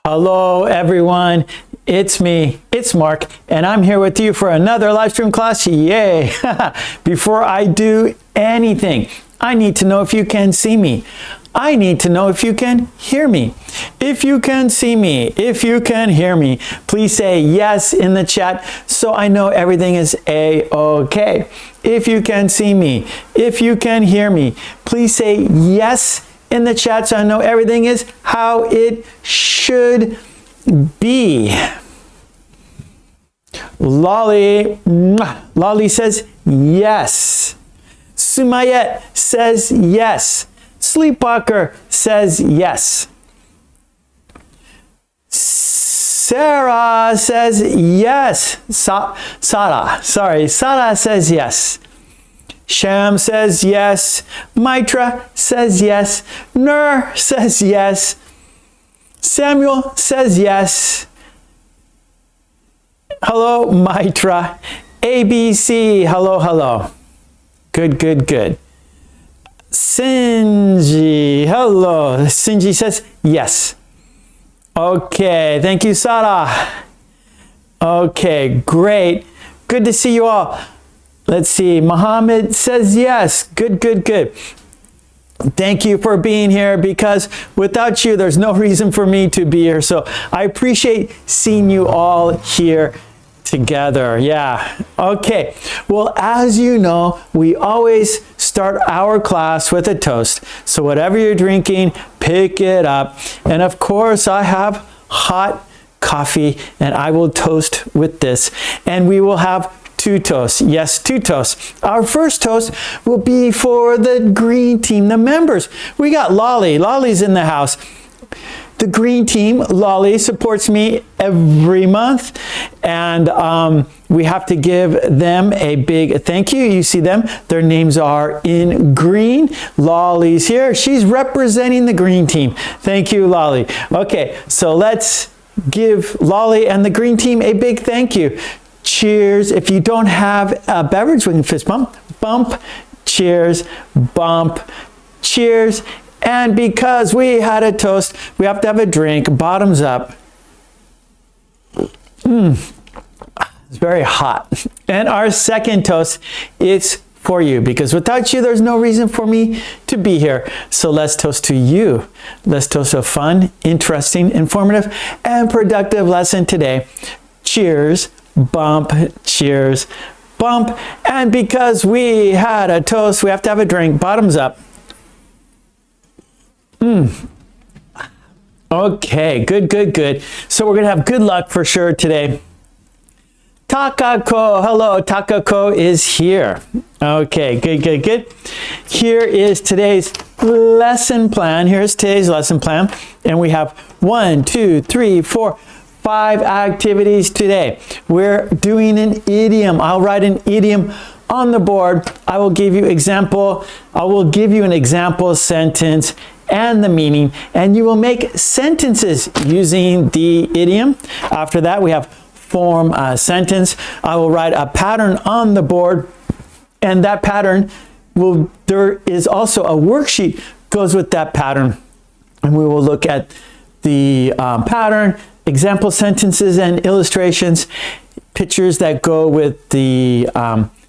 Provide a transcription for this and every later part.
Hello everyone, it's me, it's Mark, and I'm here with you for another live stream class. Yay! Before I do anything, I need to know if you can see me. I need to know if you can hear me. If you can see me, if you can hear me, please say yes in the chat so I know everything is A-OK. If you can see me, if you can hear me, please say yes in the chat so I know everything is how it should be. Lolly says yes. Sumayet says yes. Sleepwalker says yes. Sarah says yes. Sara says yes. Sham says yes. Mitra says yes. Nur says yes. Samuel says yes. Hello, Mitra. ABC, hello. Good. Sinji, hello. Sinji says yes. Okay, thank you, Sara. Okay, great. Good to see you all. Let's see, Mohammed says yes. Good. Thank you for being here, because without you, there's no reason for me to be here. So I appreciate seeing you all here together. Yeah. Okay. Well, as you know, we always start our class with a toast. So whatever you're drinking, pick it up. And of course, I have hot coffee, and I will toast with this. And we will have two toasts. Yes, two toasts. Our first toast will be for the green team, the members. We got Lolly. Lolly's in the house. The green team, Lolly, supports me every month, and we have to give them a big thank you. You see them, their names are in green. Lolly's here. She's representing the green team. Thank you, Lolly. Okay, so let's give Lolly and the green team a big thank you. Cheers. If you don't have a beverage, we can fist bump. Bump. Cheers. Bump. Cheers. And because we had a toast, we have to have a drink. Bottoms up. It's very hot. And our second toast is for you, because without you, there's no reason for me to be here. So let's toast to you. Let's toast to a fun, interesting, informative, and productive lesson today. Cheers. Bump. Cheers. Bump. And because we had a toast, we have to have a drink. Bottoms up. Okay, good. So we're going to have good luck for sure today. Takako, hello, Takako is here. Okay, good. Here is today's lesson plan. Here's today's lesson plan. And we have 1, 2, 3, 4, 5 activities today. We're doing an idiom. I'll write an idiom on the board. I will give you an example sentence and the meaning, and you will make sentences using the idiom. After that, we have form a sentence. I will write a pattern on the board, and that pattern there is also a worksheet goes with that pattern, and we will look at the pattern, example sentences and illustrations, pictures that go with the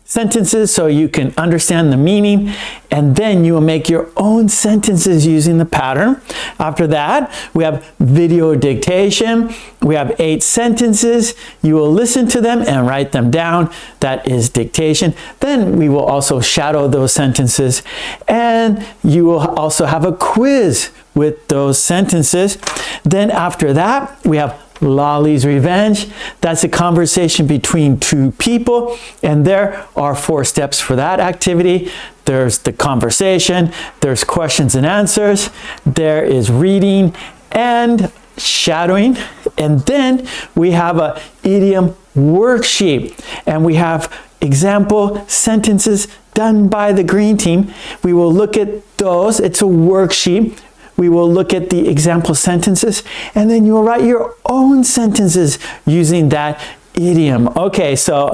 sentences so you can understand the meaning, and then you will make your own sentences using the pattern. After that, we have video dictation. We have 8 sentences. You will listen to them and write them down. That is dictation. Then we will also shadow those sentences, and you will also have a quiz with those sentences. Then after that, we have Lolly's Revenge. That's a conversation between two people, and there are 4 steps for that activity. There's the conversation, there's questions and answers, there is reading and shadowing, and then we have a idiom worksheet, and we have example sentences done by the green team. We will look at those. It's a worksheet. We will look at the example sentences, and then you will write your own sentences using that idiom. Okay, so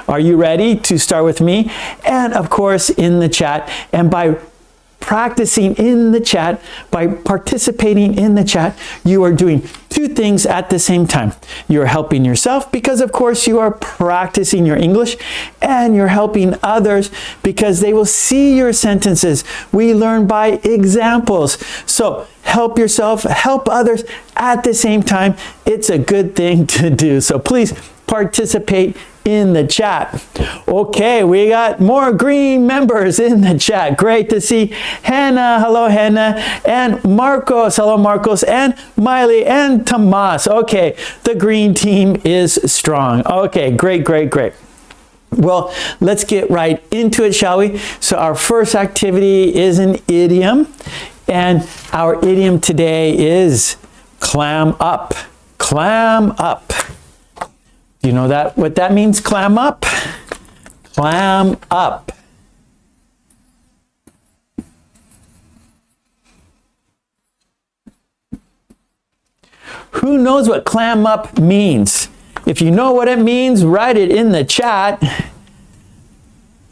are you ready to start with me? And of course, in the chat, and by practicing in the chat, by participating in the chat, you are doing two things at the same time. You're helping yourself because, of course, you are practicing your English, and you're helping others because they will see your sentences. We learn by examples. So help yourself, help others at the same time. It's a good thing to do. So please participate in the chat. Okay, we got more green members in the chat. Great to see Hannah. Hello, Hannah. And Marcos. Hello, Marcos. And Miley and Tomas. Okay, the green team is strong. Okay, great, great, great. Well, let's get right into it, shall we? So our first activity is an idiom. And our idiom today is clam up. Clam up. Do you know what that means, clam up? Clam up. Who knows what clam up means? If you know what it means, write it in the chat.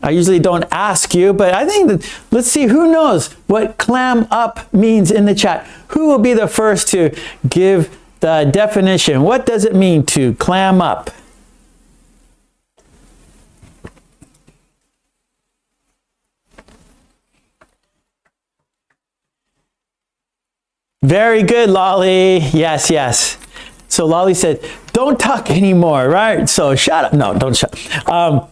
I usually don't ask you, but I think that, let's see who knows what clam up means in the chat. Who will be the first to give the definition? What does it mean to clam up? Very good, Lolly. Yes, yes. So Lolly said, don't talk anymore, right? So shut up. No, don't shut up.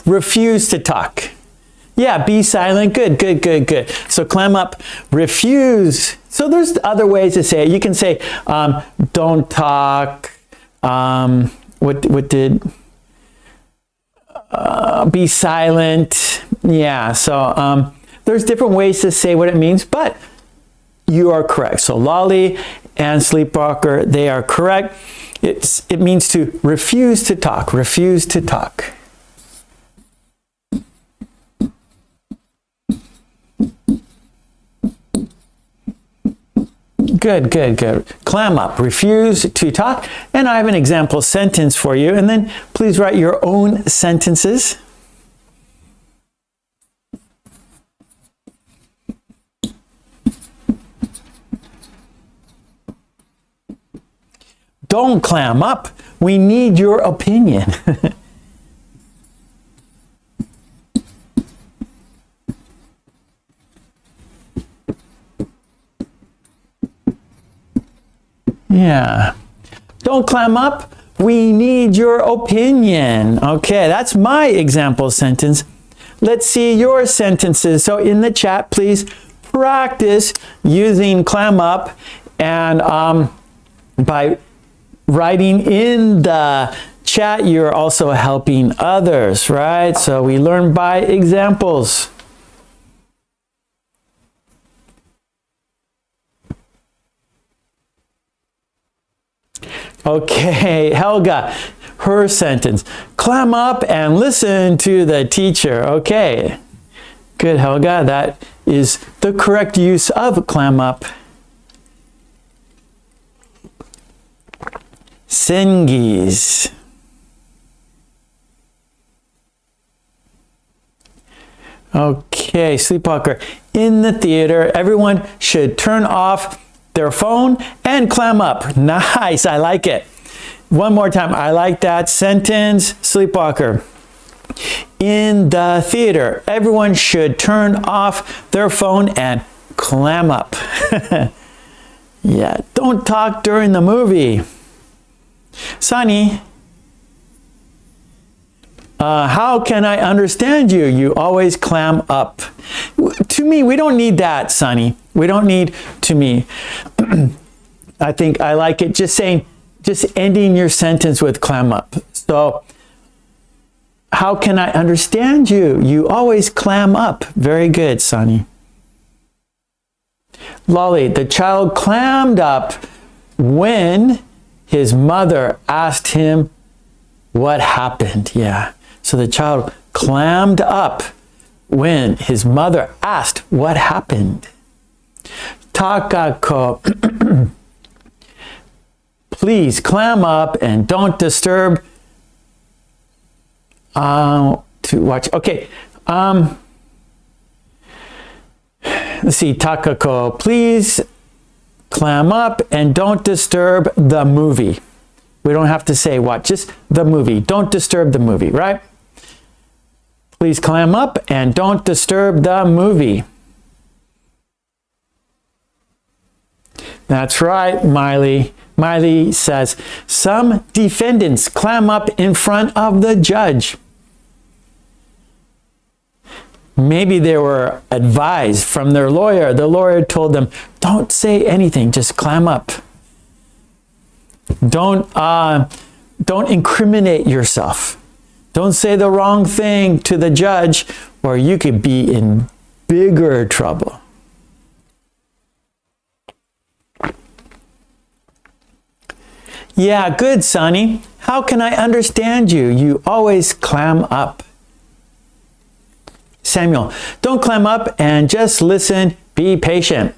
Refuse to talk. Yeah, be silent. Good, good, good, good. So clam up, refuse. So there's other ways to say it. You can say, don't talk. Be silent. Yeah, so there's different ways to say what it means, but you are correct. So Lolly and Sleepwalker, they are correct. It means to refuse to talk. Refuse to talk. Good, good, good. Clam up. Refuse to talk. And I have an example sentence for you. And then please write your own sentences. Don't clam up. We need your opinion. Yeah. Don't clam up. We need your opinion. Okay, that's my example sentence. Let's see your sentences. So in the chat, please practice using clam up, and by writing in the chat, you're also helping others, right? So we learn by examples. Okay, Helga, her sentence. Clam up and listen to the teacher. Okay, good, Helga. That is the correct use of clam up. Sengis. Okay, Sleepwalker. In the theater, everyone should turn off their phone and clam up. Nice, I like it. One more time, I like that sentence. Sleepwalker. In the theater, everyone should turn off their phone and clam up. Yeah, don't talk during the movie. Sunny, how can I understand you? You always clam up. To me, we don't need that, Sunny. We don't need to me. I think I like it just ending your sentence with clam up. So, how can I understand you? You always clam up. Very good, Sunny. Lolly, the child clammed up when his mother asked him what happened. Yeah. So the child clammed up when his mother asked what happened. Takako. Please clam up and don't disturb. To watch. Okay. Let's see. Takako. Please clam up and don't disturb the movie. We don't have to say what, just the movie. Don't disturb the movie, right? Please clam up and don't disturb the movie. That's right, Miley. Miley says, some defendants clam up in front of the judge. Maybe they were advised from their lawyer. The lawyer told them, don't say anything, just clam up. Don't incriminate yourself. Don't say the wrong thing to the judge, or you could be in bigger trouble. Yeah, good, Sonny. How can I understand you? You always clam up. Samuel, don't clam up and just listen. Be patient.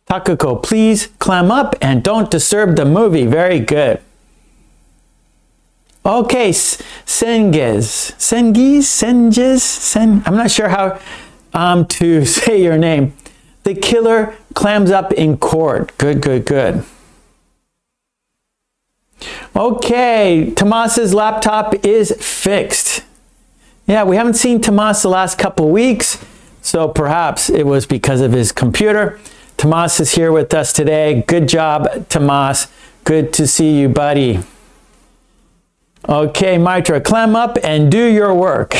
Takako, please clam up and don't disturb the movie. Very good. Okay, I'm not sure how to say your name. The killer clams up in court. Good, good, good. Okay, Tomas's laptop is fixed. Yeah, we haven't seen Tomas the last couple weeks, so perhaps it was because of his computer. Tomas is here with us today. Good job, Tomas. Good to see you, buddy. Okay, Mitra, clam up and do your work.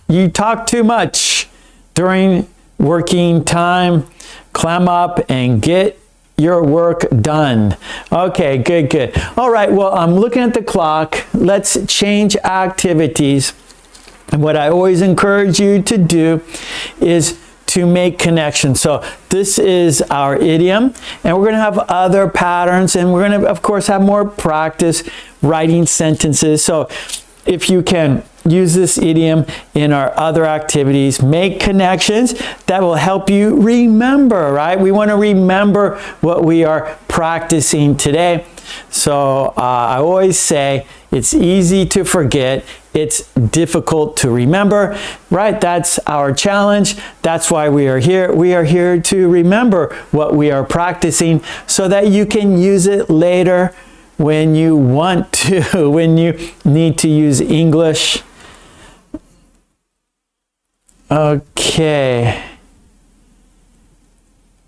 You talk too much during working time. Clam up and get your work done. Okay, good, good. All right, well, I'm looking at the clock. Let's change activities. And what I always encourage you to do is to make connections. So this is our idiom, and we're going to have other patterns, and we're going to, of course, have more practice writing sentences. So if you can use this idiom in our other activities, make connections that will help you remember, right? We want to remember what we are practicing today. So I always say it's easy to forget. It's difficult to remember, right? That's our challenge. That's why we are here. We are here to remember what we are practicing so that you can use it later when you want to, when you need to use English. Okay.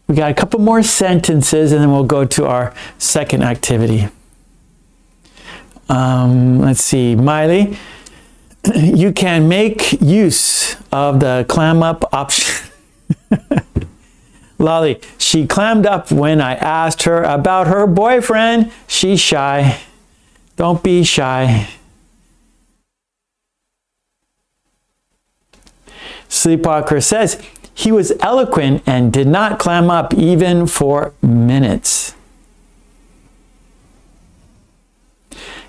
We got a couple more sentences and then we'll go to our second activity. Let's see, Miley. You can make use of the clam up option. Lolly, she clammed up when I asked her about her boyfriend. She's shy. Don't be shy. Sleepwalker says, he was eloquent and did not clam up even for minutes.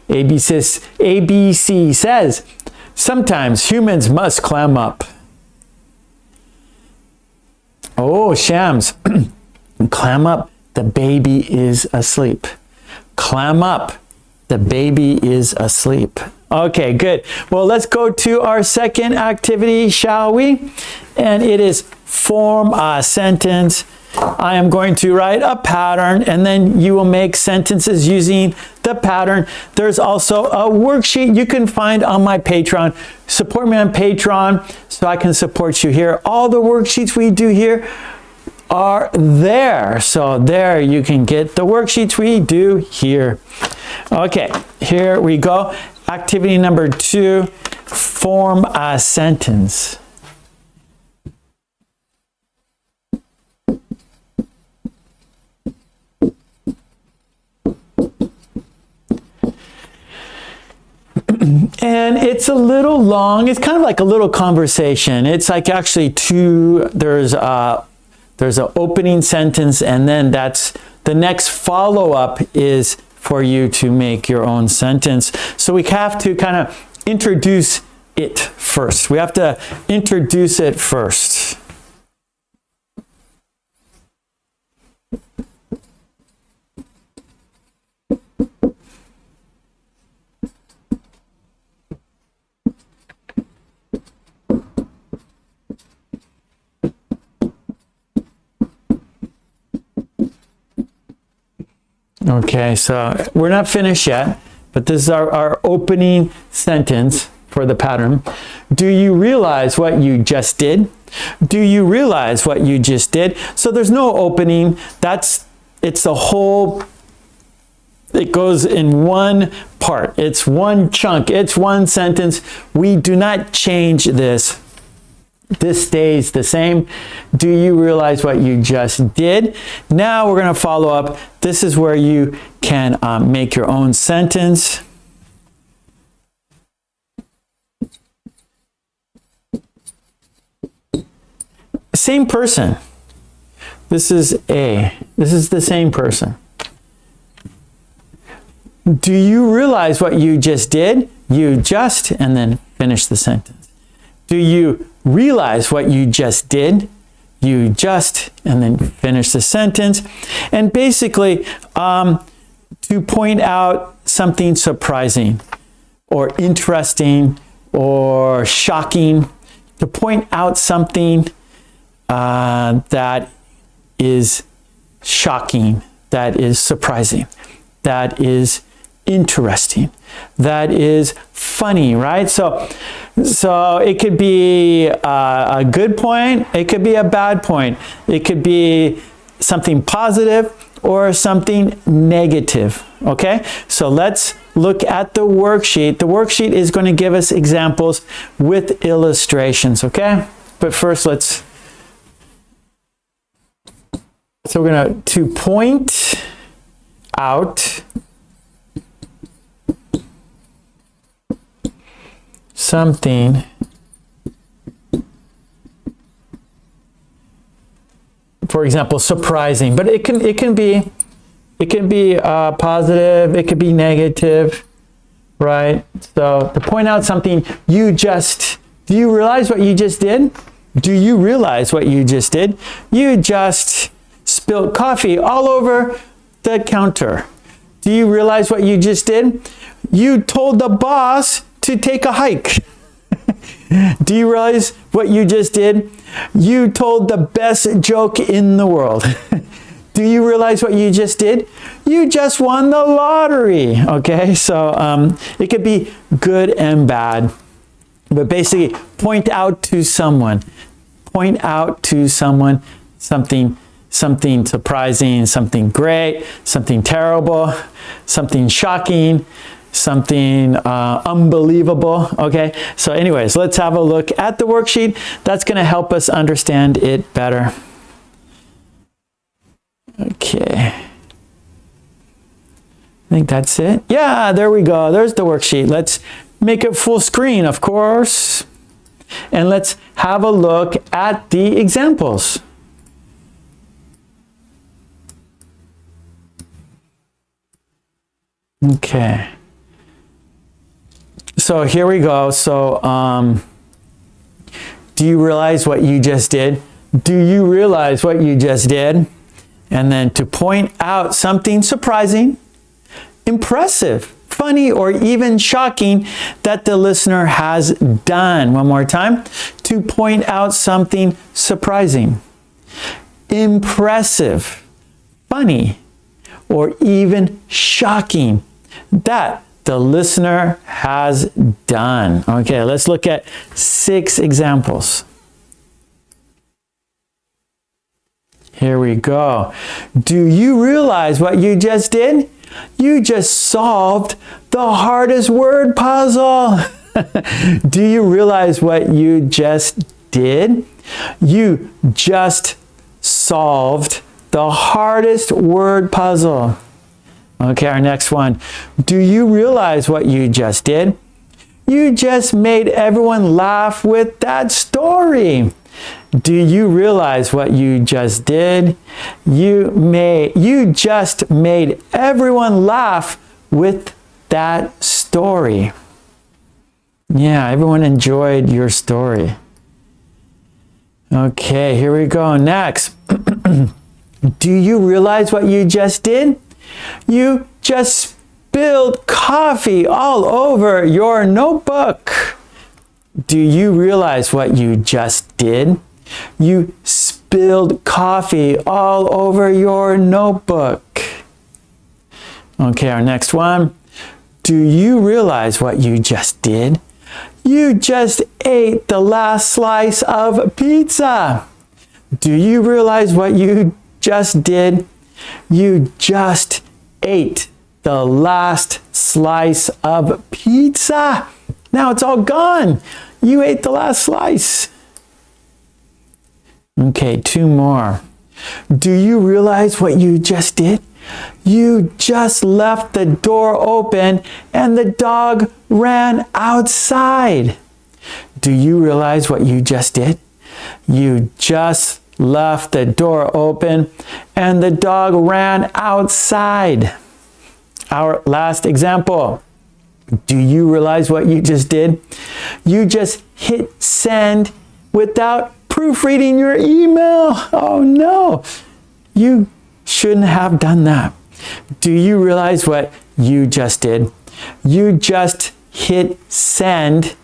ABC says, sometimes humans must clam up. Oh, Shams, clam up, the baby is asleep. Clam up, the baby is asleep. Okay, good. Well, let's go to our second activity, shall we? And it is form a sentence. I am going to write a pattern and then you will make sentences using the pattern. There's also a worksheet you can find on my Patreon. Support me on Patreon so I can support you here. All the worksheets we do here are there. So there you can get the worksheets we do here. Okay, here we go. Activity number 2, form a sentence. And it's a little long. It's kind of like a little conversation. It's like actually there's an opening sentence, and then that's the next follow-up is for you to make your own sentence. So we have to kind of introduce it first. We have to introduce it first. Okay, so we're not finished yet, but this is our opening sentence for the pattern. Do you realize what you just did? Do you realize what you just did? So there's no opening. It's the whole, it goes in one part. It's one chunk. It's one sentence. We do not change this. This stays the same. Do you realize what you just did? Now we're going to follow up. This is where you can make your own sentence. Same person. This is A. This is the same person. Do you realize what you just did? You just, and then finish the sentence. Do you realize what you just did? You just, and then finish the sentence. And basically, to point out something surprising or interesting or shocking, to point out something that is shocking, that is surprising, that is interesting, that is funny, right? So it could be a good point, it could be a bad point, it could be something positive or something negative, okay? So let's look at the worksheet. The worksheet is going to give us examples with illustrations, okay? But first, so we're going to point out something for example, surprising, but it can be positive, it could be negative, right? So to point out something do you realize what you just did? Do you realize what you just did? You just spilled coffee all over the counter. Do you realize what you just did? You told the boss to take a hike. Do you realize what you just did? You told the best joke in the world. Do you realize what you just did? You just won the lottery. Okay, so it could be good and bad, but basically point out to someone something surprising, something great, something terrible, something shocking, something unbelievable. Okay, so anyways, let's have a look at the worksheet. That's going to help us understand it better. Okay, I think that's it. Yeah, there we go. There's the worksheet. Let's make it full screen, of course, and let's have a look at the examples. Okay, so here we go. So do you realize what you just did? Do you realize what you just did? And then to point out something surprising, impressive, funny, or even shocking that the listener has done. One more time. To point out something surprising, impressive, funny, or even shocking that the listener has done. Okay, let's look at 6 examples. Here we go. Do you realize what you just did? You just solved the hardest word puzzle. Do you realize what you just did? You just solved the hardest word puzzle. Okay, our next one. Do you realize what you just did? You just made everyone laugh with that story. Do you realize what you just did? You just made everyone laugh with that story. Yeah, everyone enjoyed your story. Okay, here we go. Next. Do you realize what you just did? You just spilled coffee all over your notebook. Do you realize what you just did? You spilled coffee all over your notebook. Okay, our next one. Do you realize what you just did? You just ate the last slice of pizza. Do you realize what you just did? You just ate the last slice of pizza. Now it's all gone. You ate the last slice. Okay, two more. Do you realize what you just did? You just left the door open and the dog ran outside. Do you realize what you just did? You just left the door open and the dog ran outside. Our last example. Do you realize what you just did? You just hit send without proofreading your email. Oh no, you shouldn't have done that. Do you realize what you just did? You just hit send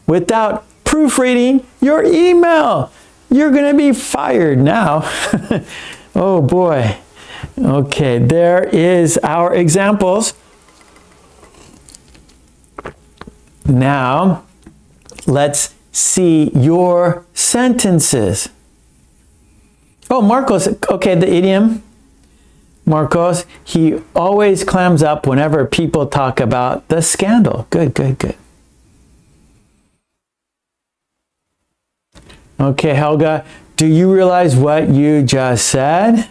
without proofreading your email. You're going to be fired now. Oh boy. Okay, there is our examples. Now, let's see your sentences. Oh, Marcos, okay, the idiom. Marcos, he always clams up whenever people talk about the scandal. Good, good, good. Okay, Helga, do you realize what you just said?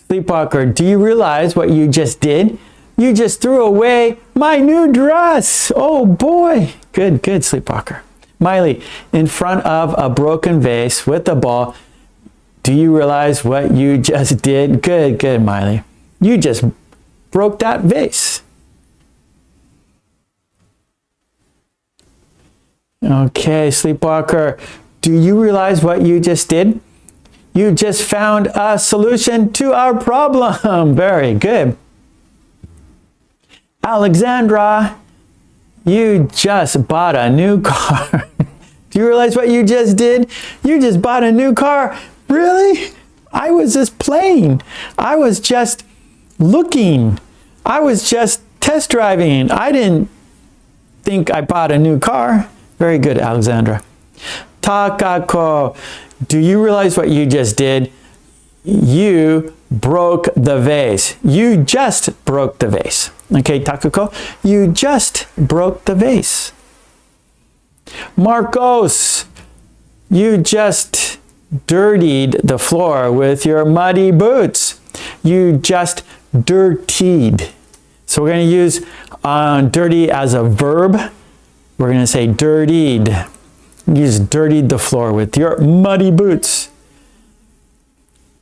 Sleepwalker, do you realize what you just did? You just threw away my new dress. Oh boy. Good, good, Sleepwalker. Miley, in front of a broken vase with a ball, do you realize what you just did? Good, good, Miley. You just broke that vase. Okay, Sleepwalker, do you realize what you just did? You just found a solution to our problem. Very good. Alexandra, you just bought a new car. Do you realize what you just did? You just bought a new car. Really? I was just playing. I was just looking. I was just test driving. I didn't think I bought a new car. Very good, Alexandra. Takako, do you realize what you just did? You broke the vase. You just broke the vase. Okay, Takako, you just broke the vase. Marcos, you just dirtied the floor with your muddy boots. You just dirtied. So we're going to use dirty as a verb. We're going to say dirtied. You just dirtied the floor with your muddy boots.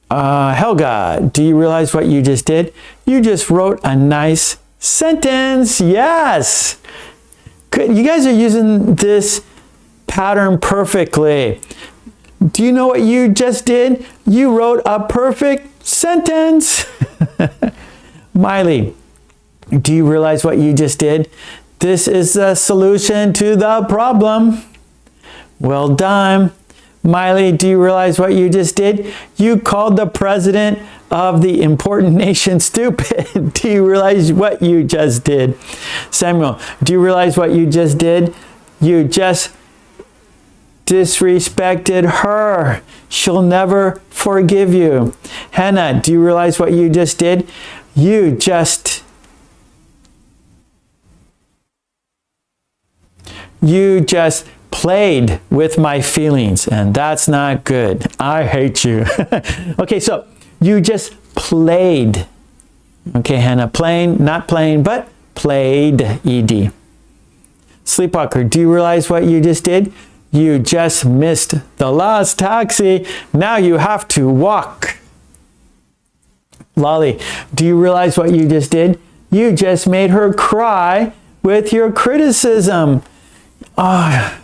Helga, do you realize what you just did? You just wrote a nice sentence. Yes. Good. You guys are using this pattern perfectly. Do you know what you just did? You wrote a perfect sentence. Miley, do you realize what you just did? This is the solution to the problem. Well done. Miley, do you realize what you just did? You called the president of the important nation stupid. Do you realize what you just did? Samuel, do you realize what you just did? You just disrespected her. She'll never forgive you. Hannah, do you realize what you just did? You just played with my feelings, and that's not good. I hate you. Okay, so you just played. Okay, Hannah, playing, not playing, but played, ed. Sleepwalker, do you realize what you just did? You just missed the last taxi. Now you have to walk. Lolly, do you realize what you just did? You just made her cry with your criticism. Oh,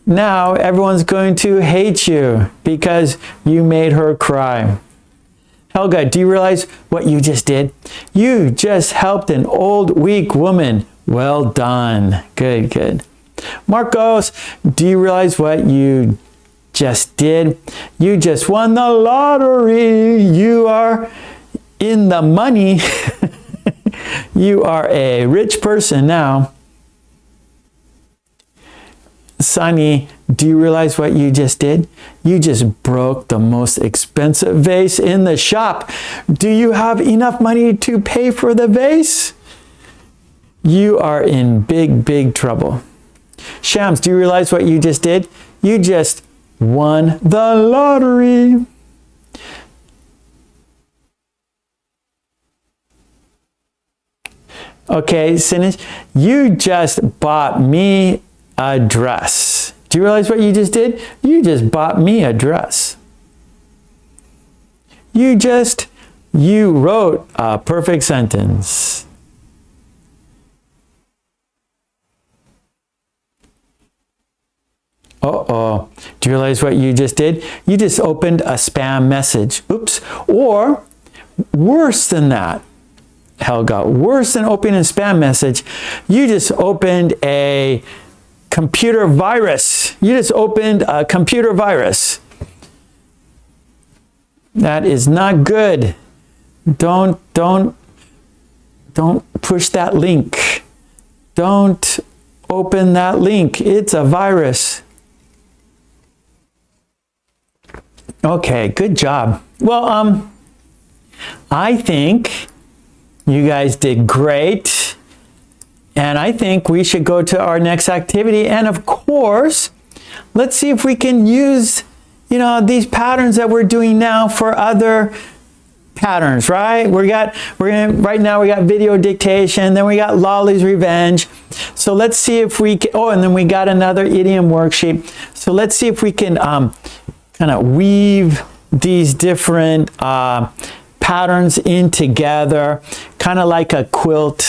now everyone's going to hate you because you made her cry. Helga, do you realize what you just did? You just helped an old, weak woman. Well done. Good, good. Marcos, do you realize what you just did? You just won the lottery. You are in the money. You are a rich person now. Sunny, do you realize what you just did? You just broke the most expensive vase in the shop. Do you have enough money to pay for the vase? You are in big, big trouble. Shams, do you realize what you just did? You just won the lottery. Okay, Sinish, you just bought me a dress. Do you realize what you just did? You just bought me a dress. You wrote a perfect sentence. Uh-oh. Do you realize what you just did? You just opened a spam message. Oops. Or worse than that, Helga, worse than opening a spam message, you just opened a computer virus. You just opened a computer virus. That is not good. Don't push that link. Don't open that link. It's a virus. Okay, good job. Well, I think you guys did great. And I think we should go to our next activity. And of course, let's see if we can use, these patterns that we're doing now for other patterns, right? Right now we got video dictation, then we got Lolly's Revenge. So let's see if we can, and then we got another idiom worksheet. So let's see if we can kind of weave these different patterns in together, kind of like a quilt.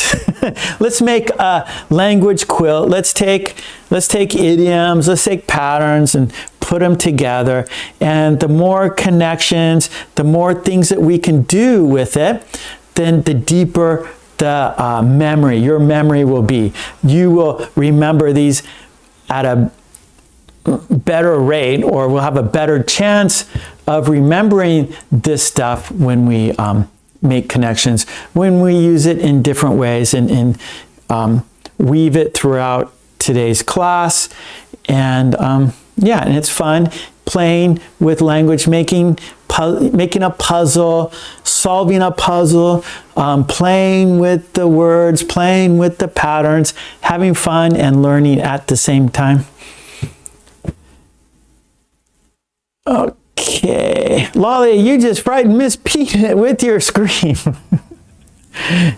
Let's make a language quilt. Let's take idioms, let's take patterns and put them together. And the more connections, the more things that we can do with it, then the deeper the memory, your memory will be. You will remember these at a better rate, or we'll have a better chance of remembering this stuff when we make connections, when we use it in different ways and weave it throughout today's class. And yeah, and it's fun playing with language, making a puzzle, solving a puzzle, playing with the words, playing with the patterns, having fun and learning at the same time. Okay, Lolly, you just frightened Miss Peanut with your scream.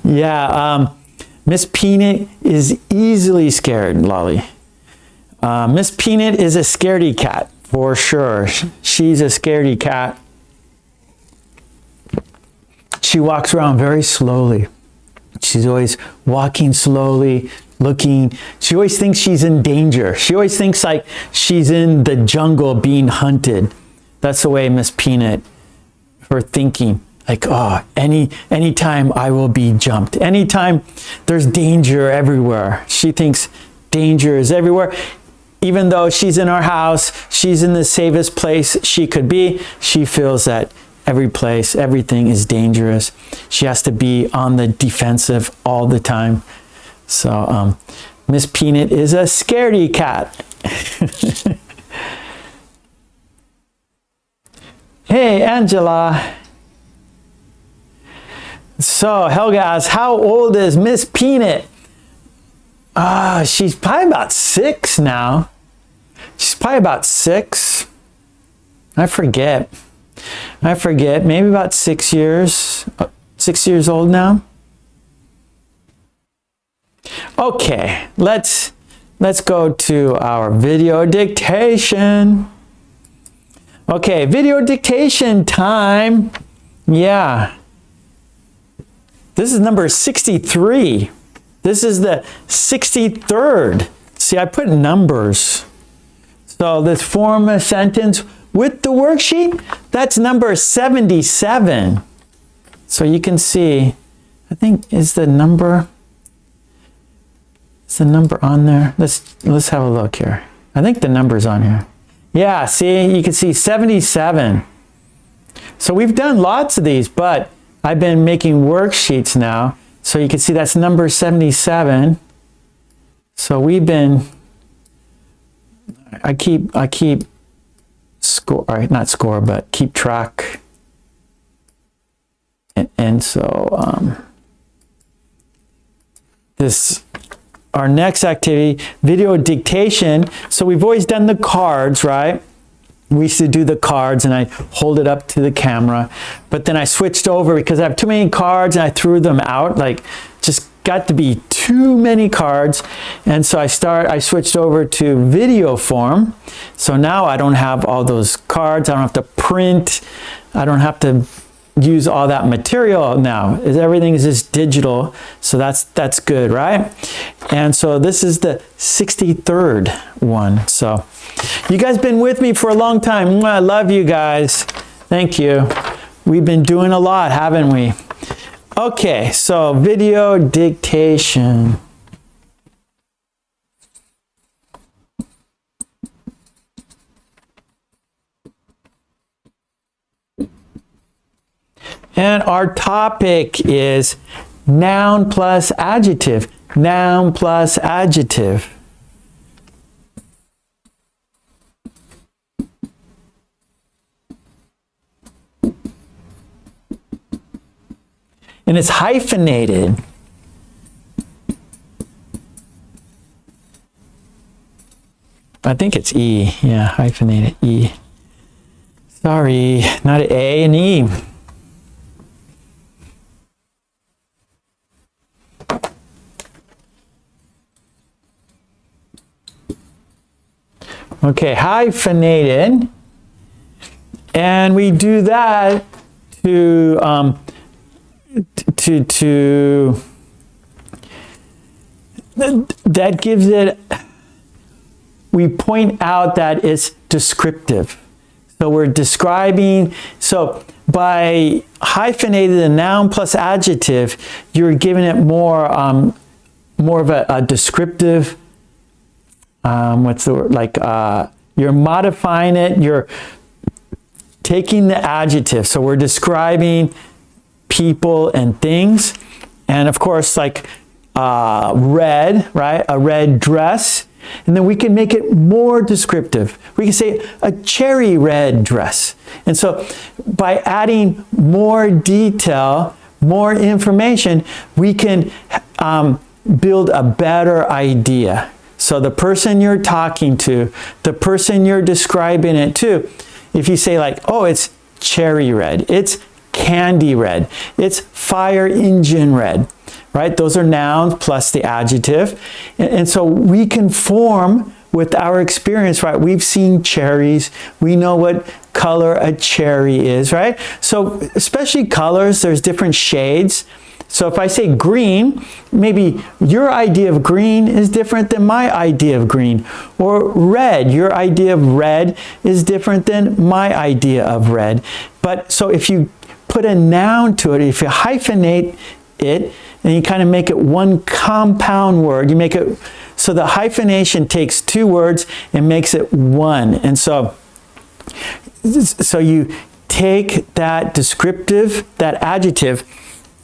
Yeah, Miss Peanut is easily scared, Lolly. Miss Peanut is a scaredy cat, for sure. She's a scaredy cat. She walks around very slowly. She's always walking slowly, looking. She always thinks she's in danger. She always thinks like she's in the jungle being hunted. That's the way Miss Peanut, her thinking, like, oh, anytime I will be jumped. Anytime there's danger everywhere. She thinks danger is everywhere. Even though she's in our house, she's in the safest place she could be, she feels that every place, everything is dangerous. She has to be on the defensive all the time. So Miss Peanut is a scaredy cat. Hey, Angela. So Helga asks, how old is Miss Peanut? She's probably about 6 now. She's probably about 6. I forget. Maybe about 6 years. 6 years old now. Okay, let's go to our video dictation. Okay, video dictation time. Yeah. This is number 63. This is the 63rd. See, I put numbers. So let's form a sentence with the worksheet. That's number 77. So you can see, I think is the number on there? Let's have a look here. I think the number's on here. Yeah, see, you can see 77. So we've done lots of these, but I've been making worksheets now So you can see that's number 77. So we've been, I keep score, all right, not score, but keep track. And so this, our next activity, video dictation. So we've always done the cards, right? We used to do the cards and I hold it up to the camera, but then I switched over because I have too many cards and I threw them out, like just got to be too many cards. And so I switched over to video form. So now I don't have all those cards. I don't have to print. I don't have to use all that material now. Everything is just digital. So that's good, right? And so this is the 63rd one. So you guys been with me for a long time. I love you guys. Thank you. We've been doing a lot, haven't we? Okay, so video dictation. And our topic is noun plus adjective. Noun plus adjective. And it's hyphenated. I think it's E. Yeah, hyphenated E. Sorry, not an A, an E. Okay, hyphenated. And we do that to that gives it, we point out that it's descriptive. So we're describing, so by hyphenated a noun plus adjective, you're giving it more of a descriptive, what's the word, like you're modifying it, you're taking the adjective. So we're describing people and things, and of course, like red, right? A red dress, and then we can make it more descriptive. We can say a cherry red dress. And so by adding more detail, more information, we can build a better idea. So the person you're talking to, the person you're describing it to, if you say like, oh, it's cherry red, it's candy red, it's fire engine red, right? Those are nouns plus the adjective. And so we can form with our experience, right? We've seen cherries. We know what color a cherry is, right? So especially colors, there's different shades. So if I say green, maybe your idea of green is different than my idea of green. Or red, your idea of red is different than my idea of red. But so if you put a noun to it, if you hyphenate it, and you kind of make it one compound word, you make it, so the hyphenation takes two words and makes it one. And so you take that descriptive, that adjective,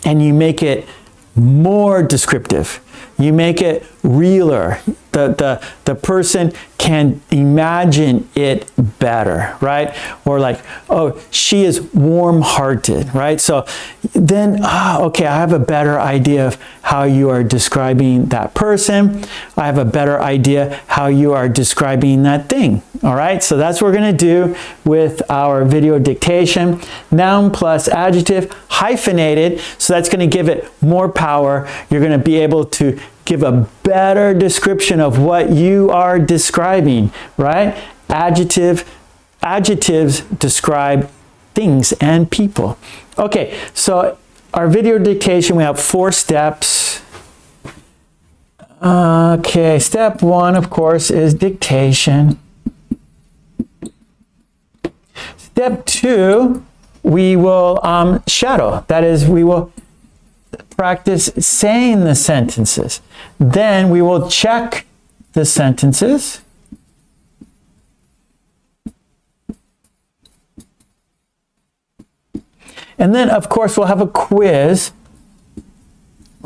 and you make it more descriptive. You make it realer. The person can imagine it better, right? Or like, oh, she is warm-hearted, right? So then, okay, I have a better idea of how you are describing that person. I have a better idea how you are describing that thing, all right? So that's what we're gonna do with our video dictation. Noun plus adjective, hyphenated, so that's gonna give it more power. You're gonna be able to give a better description of what you are describing, right? Adjectives describe things and people. Okay, so our video dictation, we have 4 steps. Okay, step 1, of course, is dictation. Step 2, we will shadow. That is, we will practice saying the sentences. Then we will check the sentences. And then, of course, we'll have a quiz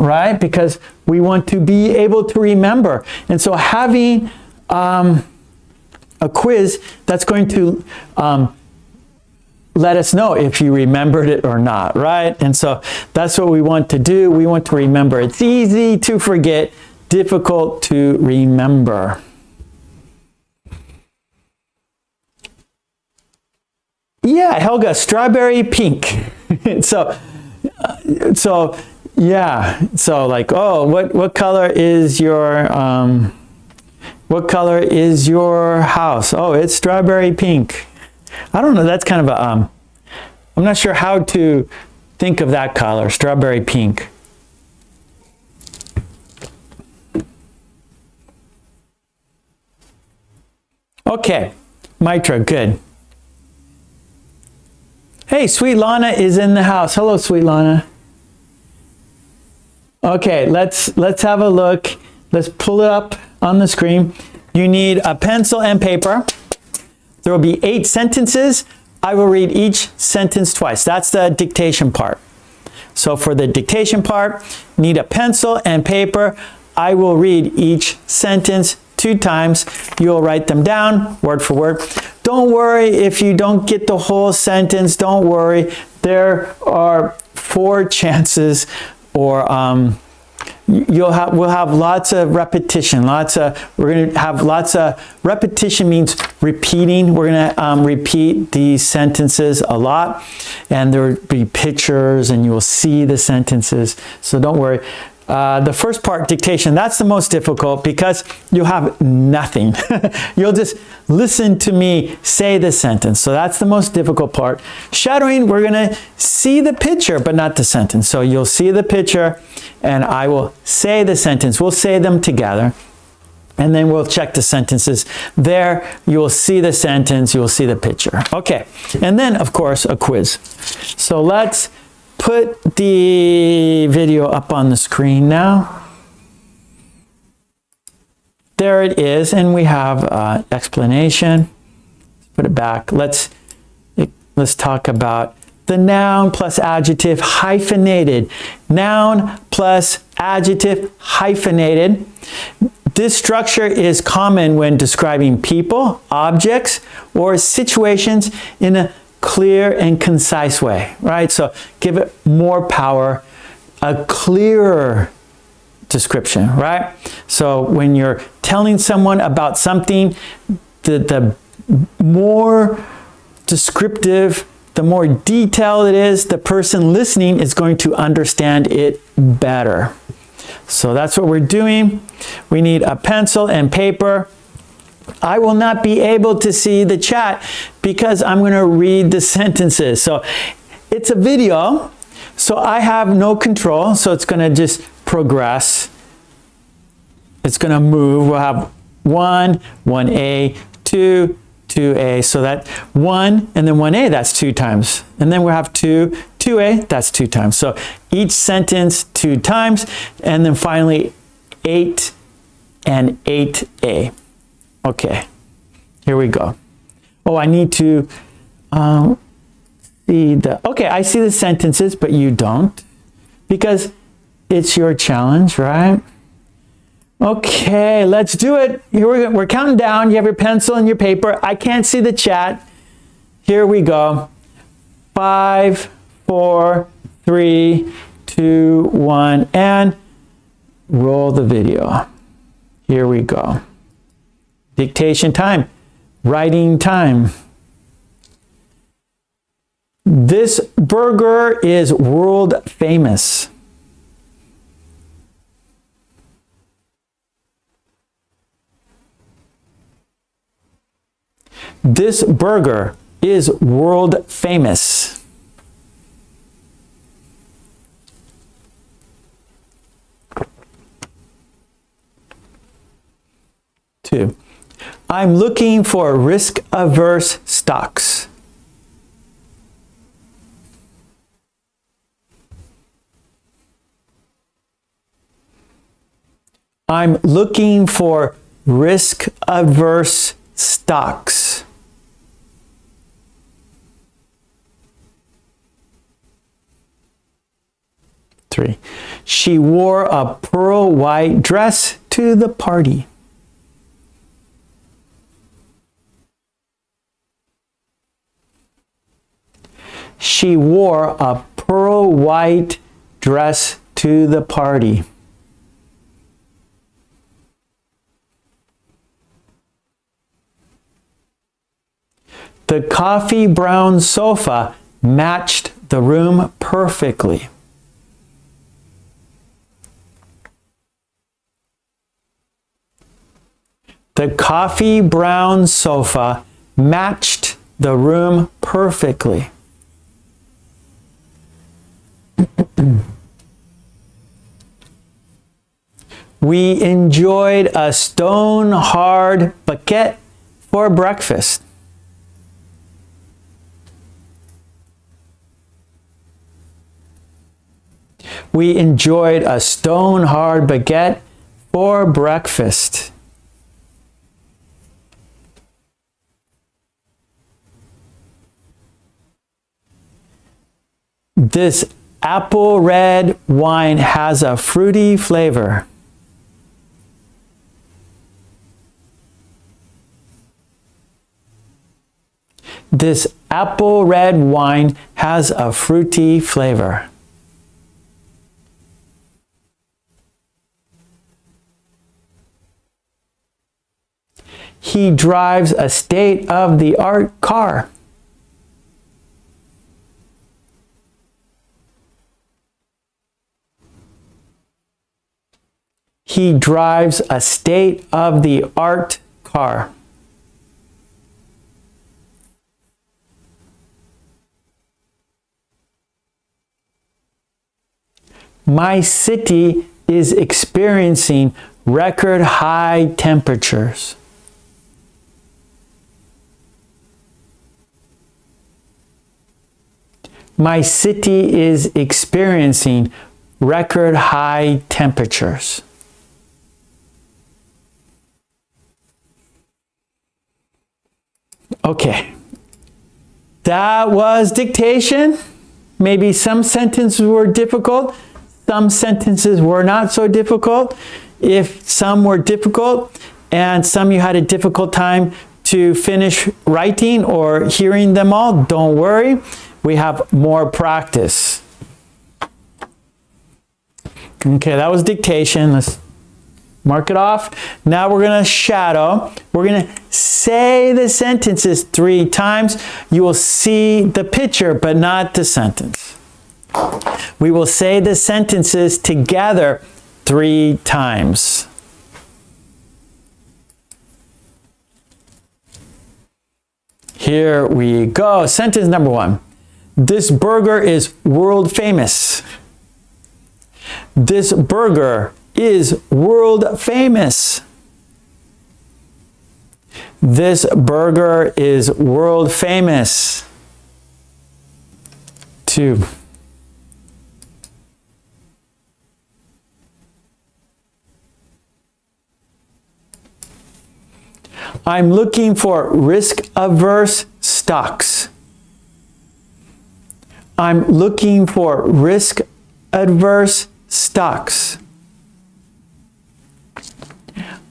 right? Because we want to be able to remember. And so having a quiz that's going to let us know if you remembered it or not, right? And so that's what we want to do. We want to remember. It's easy to forget, difficult to remember. Yeah, Helga, strawberry pink. so yeah. So like, oh, what color is your house? Oh, it's strawberry pink. I don't know. That's kind of a I'm not sure how to think of that color, strawberry pink. Okay, Mitra, good. Hey, Sweet Lana is in the house. Hello, Sweet Lana. Okay, let's have a look. Let's pull it up on the screen. You need a pencil and paper. There will be 8 sentences. I will read each sentence twice. That's the dictation part. So for the dictation part, need a pencil and paper. I will read each sentence 2 times. You'll write them down word for word. Don't worry if you don't get the whole sentence. Don't worry. There are 4 chances, or we'll have lots of repetition. We're going to have lots of repetition, means repeating. We're going to repeat these sentences a lot, and there will be pictures, and you will see the sentences. So don't worry. The first part, dictation, that's the most difficult because you'll have nothing. You'll just listen to me say the sentence. So that's the most difficult part. Shadowing, we're going to see the picture, but not the sentence. So you'll see the picture, and I will say the sentence. We'll say them together, and then we'll check the sentences. There, you'll see the sentence, you'll see the picture. Okay, and then, of course, a quiz. So let's put the video up on the screen now. There it is, and we have explanation. Put it back. Let's talk about the noun plus adjective hyphenated. Noun plus adjective hyphenated. This structure is common when describing people, objects, or situations in a clear and concise way, right? So give it more power, a clearer description, right? So when you're telling someone about something, the more descriptive, the more detailed it is, the person listening is going to understand it better. So that's what we're doing. We need a pencil and paper. I will not be able to see the chat because I'm going to read the sentences. So it's a video, so I have no control. So it's going to just progress. It's going to move. We'll have 1, 1A, 2, 2A. So that 1 and then 1A, that's 2 times. And then we'll have 2, 2A, that's 2 times. So each sentence 2 times. And then finally 8 and 8A. Okay, here we go. Oh, I need to see okay, I see the sentences, but you don't, because it's your challenge, right? Okay, let's do it. Here we're counting down. You have your pencil and your paper. I can't see the chat. Here we go. 5, 4, 3, 2, 1, and roll the video. Here we go. Dictation time, writing time. This burger is world famous. This burger is world famous. Two. I'm looking for risk-averse stocks. I'm looking for risk-averse stocks. 3. She wore a pearl white dress to the party. She wore a pearl white dress to the party. The coffee brown sofa matched the room perfectly. The coffee brown sofa matched the room perfectly. We enjoyed a stone-hard baguette for breakfast. We enjoyed a stone-hard baguette for breakfast. This apple red wine has a fruity flavor. This apple red wine has a fruity flavor. He drives a state-of-the-art car. He drives a state-of-the-art car. My city is experiencing record high temperatures. My city is experiencing record high temperatures. Okay, that was dictation. Maybe some sentences were difficult, some sentences were not so difficult. If some were difficult and some you had a difficult time to finish writing or hearing them all, don't worry. We have more practice. Okay, that was dictation. Let's mark it off. Now we're going to shadow. We're going to say the sentences 3 times. You will see the picture, but not the sentence. We will say the sentences together 3 times. Here we go. Sentence number 1. This burger is world famous. This burger is world famous. This burger is world famous. 2. I'm looking for risk-averse stocks. I'm looking for risk-averse stocks.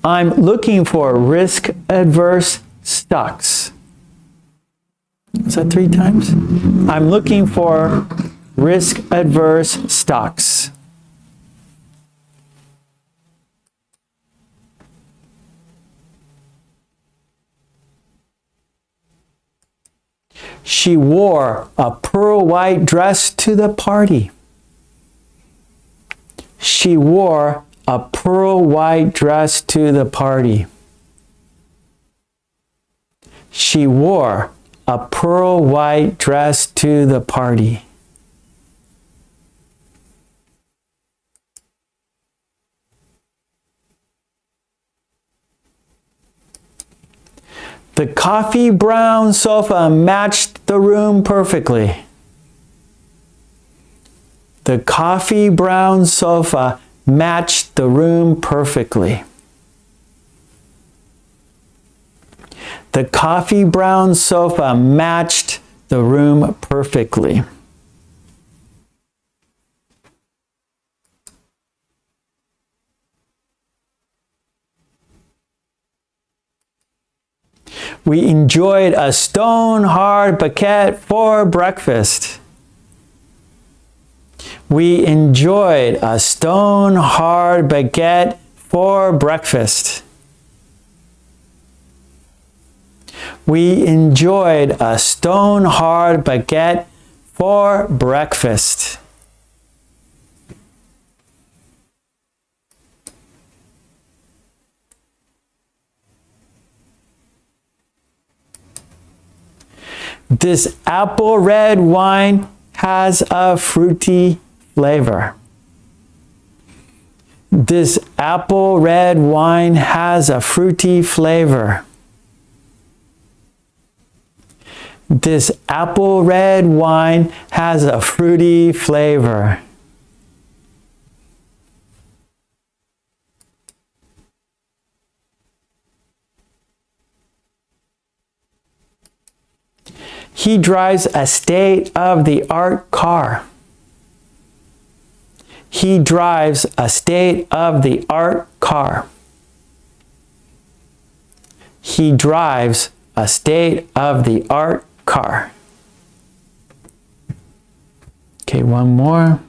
I'm looking for risk-averse stocks. Is that 3 times? I'm looking for risk-averse stocks. She wore a pearl white dress to the party. She wore a pearl white dress to the party. She wore a pearl white dress to the party. The coffee brown sofa matched the room perfectly. The coffee brown sofa matched the room perfectly. The coffee brown sofa matched the room perfectly. We enjoyed a stone-hard baguette for breakfast. We enjoyed a stone-hard baguette for breakfast. We enjoyed a stone-hard baguette for breakfast. This apple red wine has a fruity flavor. This apple red wine has a fruity flavor. This apple red wine has a fruity flavor. He drives a state-of-the-art car. He drives a state-of-the-art car. He drives a state-of-the-art car. Okay, one more.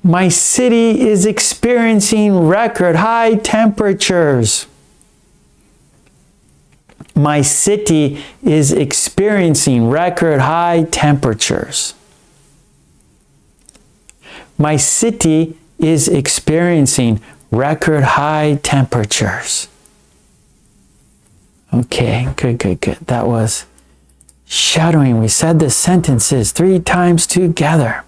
My city is experiencing record high temperatures. My city is experiencing record high temperatures. My city is experiencing record high temperatures. Okay, good. That was shadowing. We said the sentences 3 times together.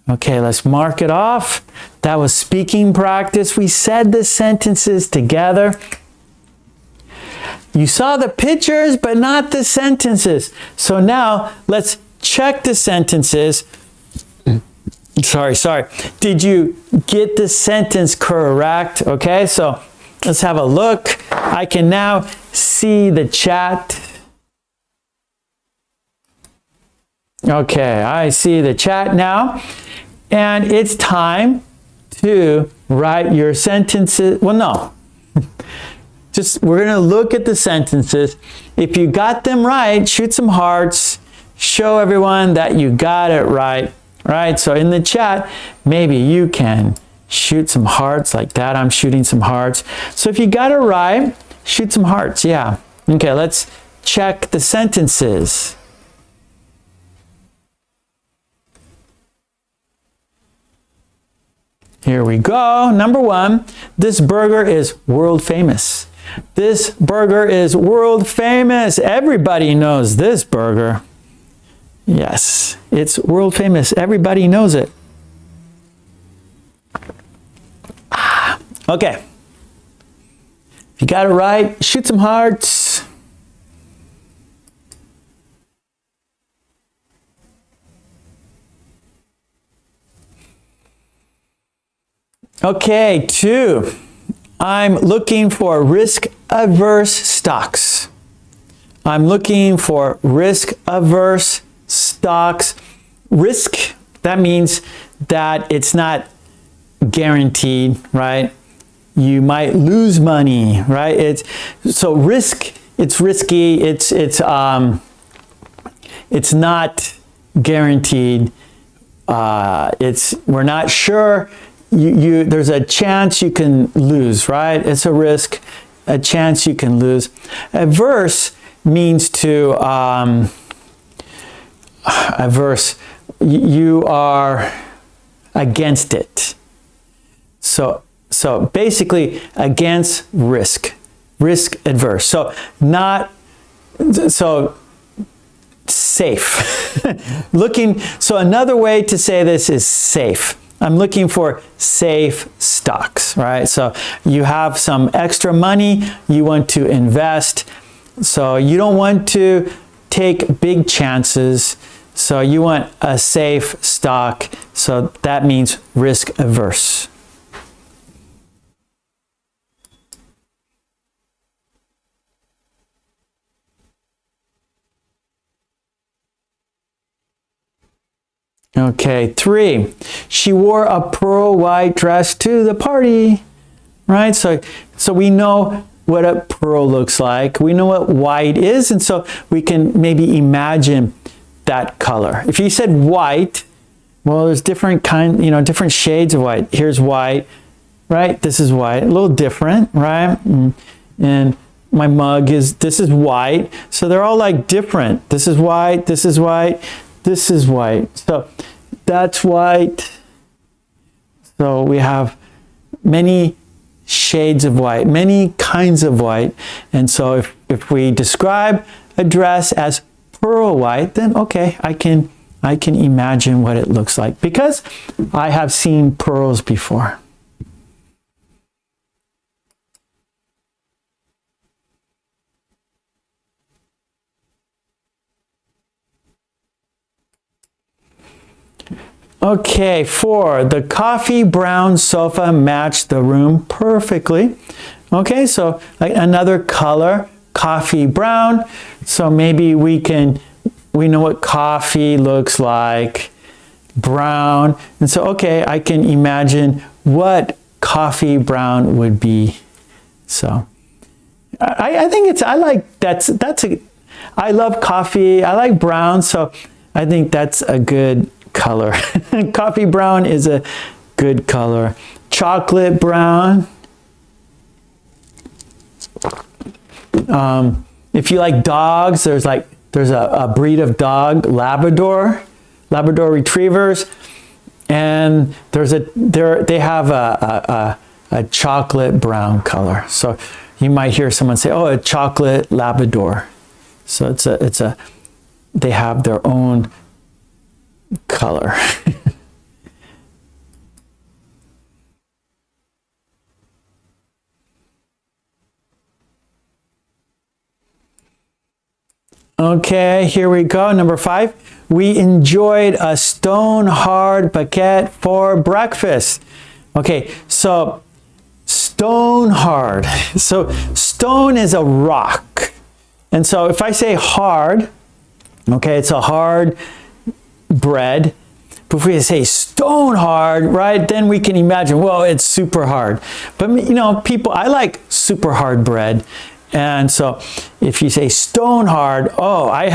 Okay, let's mark it off. That was speaking practice. We said the sentences together. You saw the pictures, but not the sentences. So now let's check the sentences. Sorry. Did you get the sentence correct? Okay, so let's have a look. I can now see the chat. Okay, I see the chat now. And it's time to write your sentences. Well, no. We're going to look at the sentences. If you got them right, shoot some hearts. Show everyone that you got it right. Right? So in the chat, maybe you can shoot some hearts like that. I'm shooting some hearts. So if you got it right, shoot some hearts. Yeah. Okay, let's check the sentences. Here we go. Number 1, this burger is world famous. This burger is world famous. Everybody knows this burger. Yes, it's world famous. Everybody knows it. Okay. If you got it right, shoot some hearts. Okay, 2. I'm looking for risk-averse stocks. I'm looking for risk-averse stocks. Risk, that means that it's not guaranteed, right? You might lose money, right? So risk, it's risky, it's not guaranteed. We're not sure. There's a chance you can lose, right? It's a risk, a chance you can lose. Averse means to, averse, you are against it. So basically against risk adverse. So safe. So another way to say this is safe. I'm looking for safe stocks, right? So you have some extra money you want to invest. So you don't want to take big chances. So you want a safe stock. So that means risk averse. Okay, 3. She wore a pearl white dress to the party. Right? So we know what a pearl looks like. We know what white is, and so we can maybe imagine that color. If you said white, well, there's different different shades of white. Here's white, right? This is white, a little different, right? And my mug this is white. So they're all like different. This is white, this is white, this is white. So that's white. So we have many shades of white, many kinds of white. And so if we describe a dress as pearl white, then okay, I can imagine what it looks like because I have seen pearls before. Okay, 4. The coffee brown sofa matched the room perfectly. Okay, so another color, coffee brown. So maybe we know what coffee looks like, brown. And so, okay, I can imagine what coffee brown would be. So I think I love coffee. I like brown. So I think that's a good color. Coffee brown is a good color. Chocolate brown. If you like dogs, there's a breed of dog, Labrador Retrievers, and they have a chocolate brown color. So you might hear someone say, "Oh, a chocolate Labrador." So they have their own color. Okay, here we go. Number 5. We enjoyed a stone-hard baguette for breakfast. Okay, so stone-hard. So stone is a rock. And so if I say hard, okay, it's a hard bread. But if we say stone hard, right, then we can imagine, well, it's super hard. But I like super hard bread. And so if you say stone hard, oh, I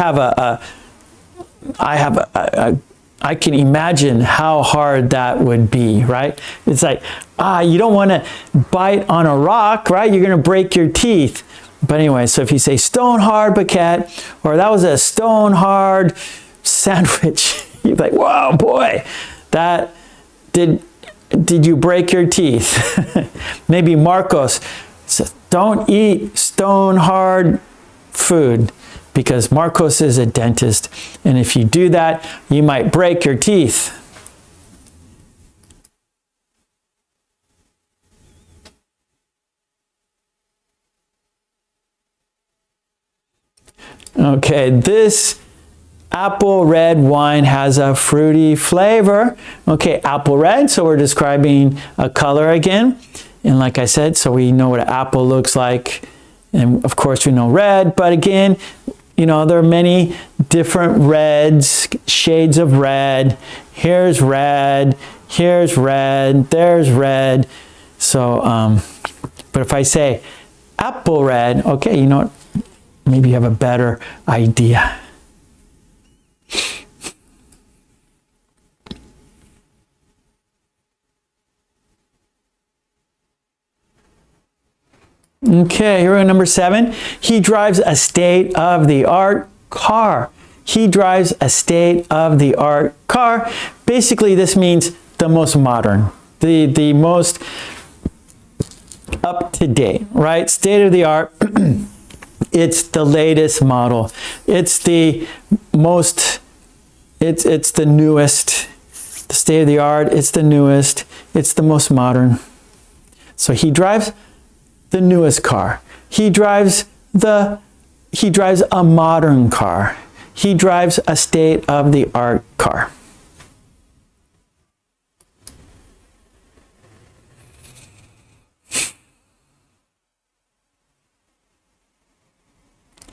can imagine how hard that would be, right? It's like, you don't want to bite on a rock, right? You're going to break your teeth. But anyway, so if you say stone hard baguette, or that was a stone hard sandwich, you're like, whoa, boy, that did you break your teeth? Maybe Marcos says, don't eat stone hard food because Marcos is a dentist. And if you do that, you might break your teeth. Okay, this apple red wine has a fruity flavor. Okay, apple red, so we're describing a color again. And like I said, so we know what an apple looks like. And of course we know red, but again, there are many different reds, shades of red. Here's red, there's red. So, but if I say apple red, okay, you know what? Maybe you have a better idea. Okay, here we go, number 7. He drives a state-of-the-art car. He drives a state-of-the-art car. Basically, this means the most modern, the most up-to-date, right? State-of-the-art. It's the latest model. It's the most, it's the newest. The state-of-the-art, it's the newest. It's the most modern. So he drives the newest car. He drives a modern car. He drives a state-of-the-art car.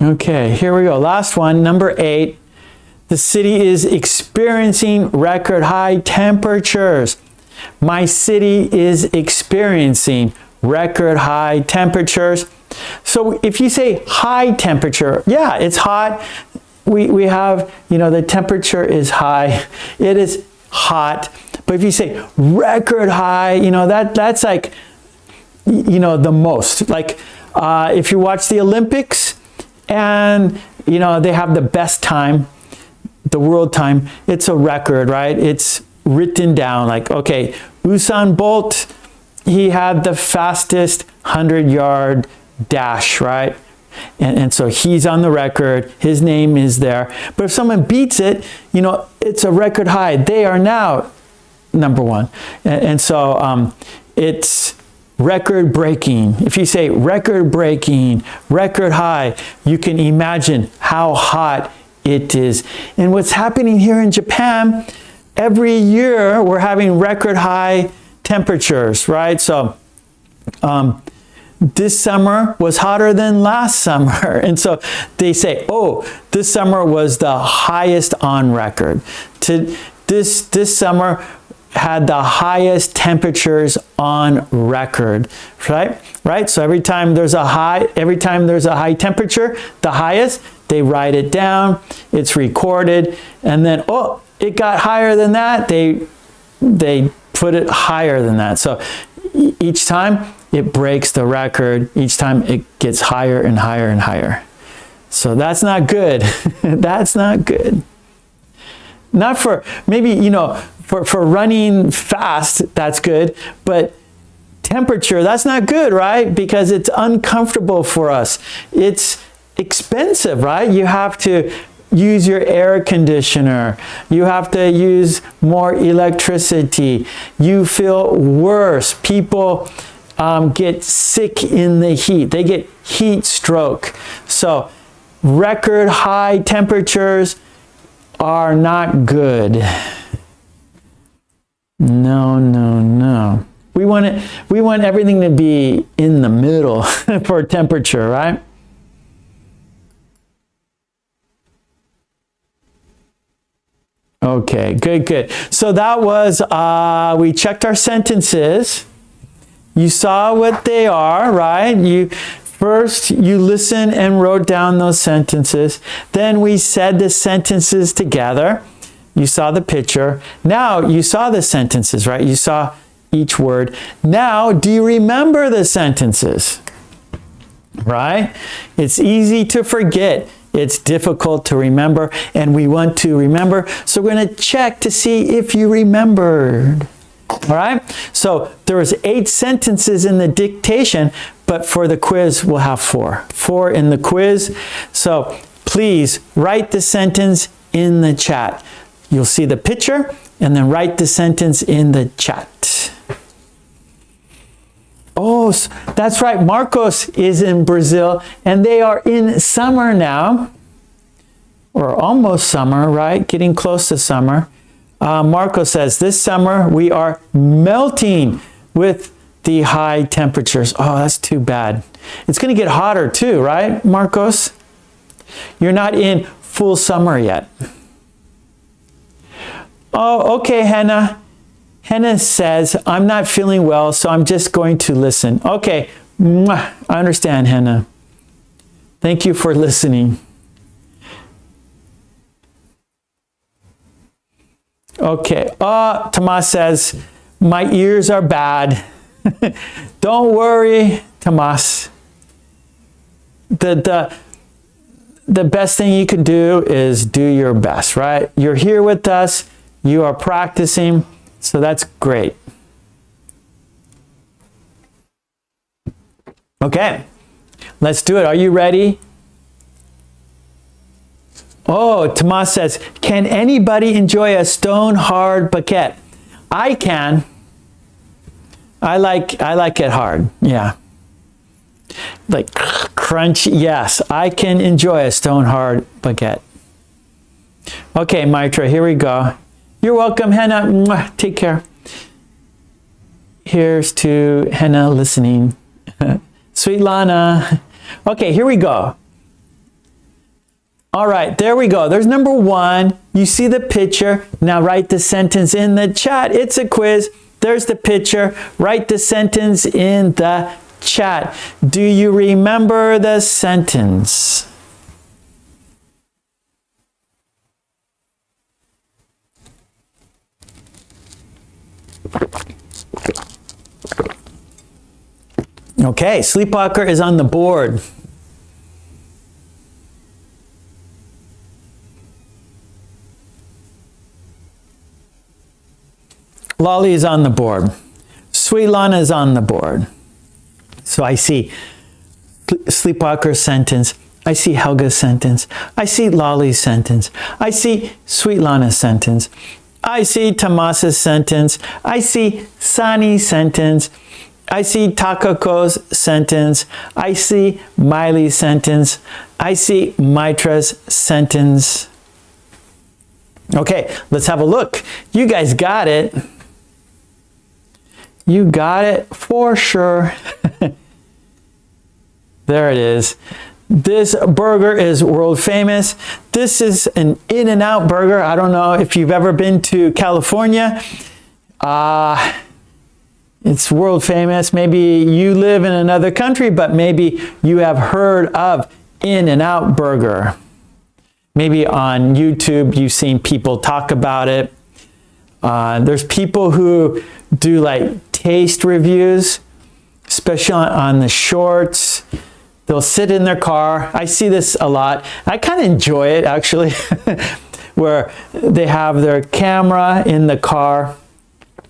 Okay, here we go. Last one, number 8. The city is experiencing record high temperatures. My city is experiencing record high temperatures. So if you say high temperature, yeah, it's hot. We have, the temperature is high. It is hot. But if you say record high, that's like, the most. Like if you watch the Olympics and, they have the best time, the world time, it's a record, right? It's written down like, okay, Usain Bolt, he had the fastest 100-yard dash, right? And so he's on the record, his name is there. But if someone beats it, it's a record high. They are now number one. And so it's record breaking. If you say record breaking, record high, you can imagine how hot it is. And what's happening here in Japan, every year we're having record high temperatures, right? So this summer was hotter than last summer. And so they say, oh, this summer was the highest on record. This summer had the highest temperatures on record, right? So every time there's a high temperature, the highest, they write it down, it's recorded, and then, oh, it got higher than that, they put it higher than that. So each time it breaks the record, each time it gets higher and higher and higher. So that's not good. That's not good. Not for, maybe, for running fast, that's good, but temperature, that's not good, right? Because it's uncomfortable for us. It's expensive, right? You have to use your air conditioner. You have to use more electricity. You feel worse. People get sick in the heat. They get heat stroke. So record high temperatures are not good. No. We want everything to be in the middle for temperature, right? Okay, good. So that was, we checked our sentences. You saw what they are, right? First, you listened and wrote down those sentences. Then we said the sentences together. You saw the picture. Now you saw the sentences, right? You saw each word. Now, do you remember the sentences? Right? It's easy to forget. It's difficult to remember, and we want to remember. So we're going to check to see if you remembered. All right? So there was 8 sentences in the dictation, but for the quiz, we'll have 4. 4 in the quiz. So please write the sentence in the chat. You'll see the picture, and then write the sentence in the chat. Oh, that's right. Marcos is in Brazil, and they are in summer now, or almost summer, right? Getting close to summer. Marcos says, this summer we are melting with the high temperatures. Oh, that's too bad. It's going to get hotter too, right, Marcos? You're not in full summer yet. Oh, okay, Hannah. Hannah says, I'm not feeling well, so I'm just going to listen. Okay, I understand, Hannah. Thank you for listening. Okay, Tomas says, my ears are bad. Don't worry, Tomas. The best thing you can do is do your best, right? You're here with us. You are practicing, so that's great. Okay, let's do it. Are you ready? Oh, Tomas says, can anybody enjoy a stone-hard baguette? I can. I like it hard, yeah. Like crunchy, yes. I can enjoy a stone-hard baguette. Okay, Maitra, here we go. You're welcome, Hannah. Mwah, take care. Here's to Hannah listening. Sweet Lana. Okay, here we go. All right, there we go. There's number 1. You see the picture. Now write the sentence in the chat. It's a quiz. There's the picture. Write the sentence in the chat. Do you remember the sentence? Okay, sleepwalker is on the board. Lolly is on the board. Sweet Lana is on the board. So I see sleepwalker's sentence. I see Helga's sentence. I see Lolly's sentence. I see Sweet Lana's sentence. I see Tomas's sentence. I see Sani's sentence. I see Takako's sentence. I see Miley's sentence. I see Mitra's sentence. Okay, let's have a look. You guys got it. You got it for sure. There it is. This burger is world famous. This is an In-N-Out burger. I don't know if you've ever been to California. It's world famous. Maybe you live in another country, but maybe you have heard of In-N-Out burger. Maybe on YouTube, you've seen people talk about it. There's people who do like taste reviews, especially on the shorts. They'll sit in their car. I see this a lot. I kind of enjoy it actually, where they have their camera in the car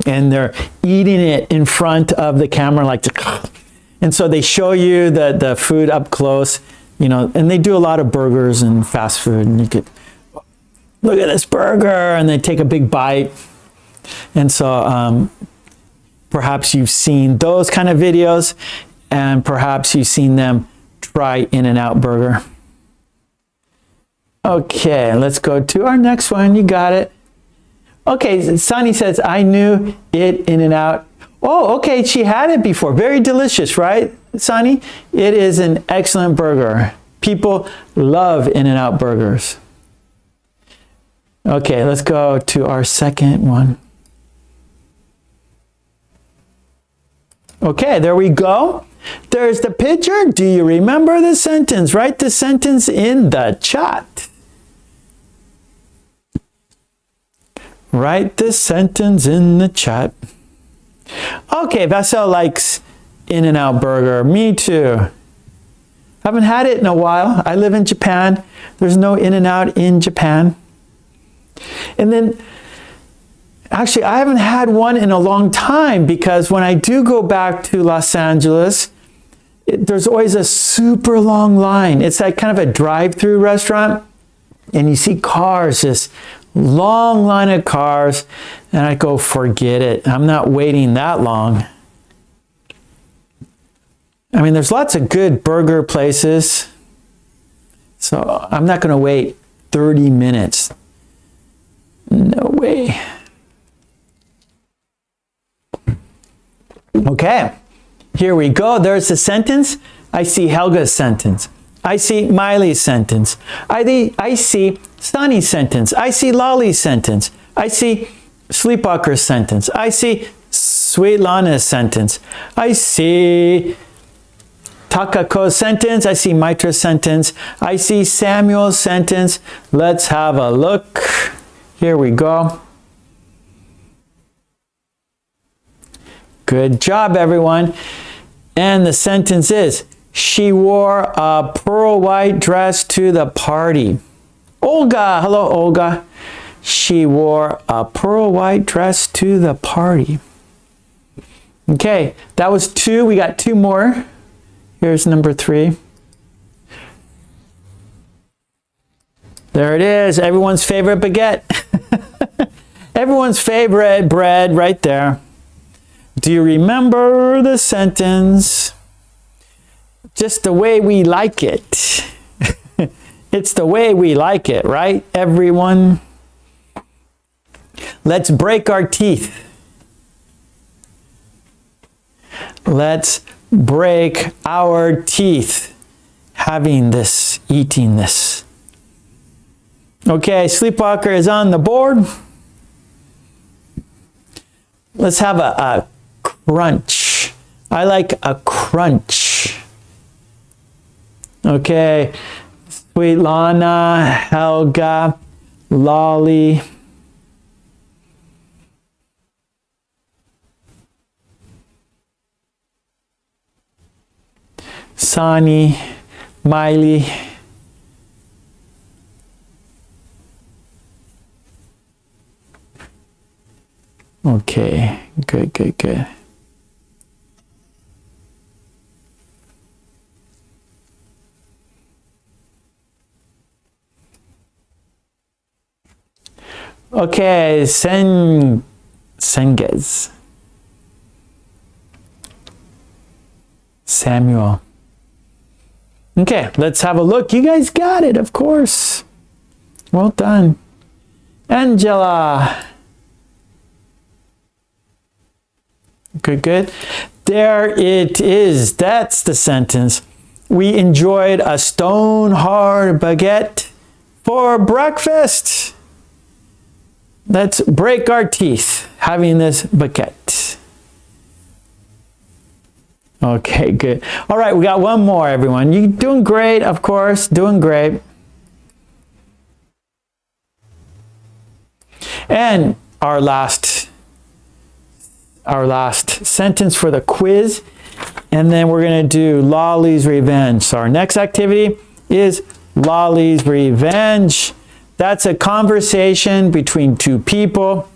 and they're eating it in front of the camera, like, and so they show you the food up close, you know, and they do a lot of burgers and fast food, and you could look at this burger, and they take a big bite. And so perhaps you've seen those kind of videos, and perhaps you've seen them try In-N-Out burger. Okay, let's go to our next one. You got it. Okay, Sunny says, I knew it, In-N-Out. Oh, okay, she had it before. Very delicious, right, Sunny? It is an excellent burger. People love In-N-Out burgers. Okay, let's go to our second one. Okay, there we go. There's the picture. Do you remember the sentence? Write the sentence in the chat. Write the sentence in the chat. Okay, Vassal likes In-N-Out burger. Me too. Haven't had it in a while. I live in Japan. There's no In-N-Out in Japan. And then, actually, I haven't had one in a long time, because when I do go back to Los Angeles, there's always a super long line. It's like kind of a drive-through restaurant, and you see cars, just long line of cars, and I go, forget it. I'm not waiting that long. I mean, there's lots of good burger places, so I'm not going to wait 30 minutes. No way. Okay, here we go. There's the sentence. I see Helga's sentence. I see Miley's sentence. I see Sunny's sentence. I see Lolly's sentence. I see Sleepwalker's sentence. I see Sweet Lana's sentence. I see Takako's sentence. I see Mitra's sentence. I see Samuel's sentence. Let's have a look. Here we go. Good job, everyone. And the sentence is, she wore a pearl white dress to the party. Olga, hello, Olga. She wore a pearl white dress to the party. Okay, that was 2. We got 2 more. Here's number 3. There it is, everyone's favorite baguette. Everyone's favorite bread right there. Do you remember the sentence? Just the way we like it. It's the way we like it, right, everyone? Let's break our teeth. Let's break our teeth having this, eating this. Okay, sleepwalker is on the board. Let's have a crunch. I like a crunch. Okay, Sweet Lana, Helga, Lolly. Sonny, Miley. Okay, good, good, good. Okay, Senges. Samuel. Okay, let's have a look. You guys got it, of course. Well done. Angela. Good, good. There it is. That's the sentence. We enjoyed a stone-hard baguette for breakfast. Let's break our teeth having this baguette. Okay, good. All right, we got one more, everyone. You're doing great, of course, doing great. And our last sentence for the quiz, and then we're going to do Lolly's Revenge. So our next activity is Lolly's Revenge. That's a conversation between two people,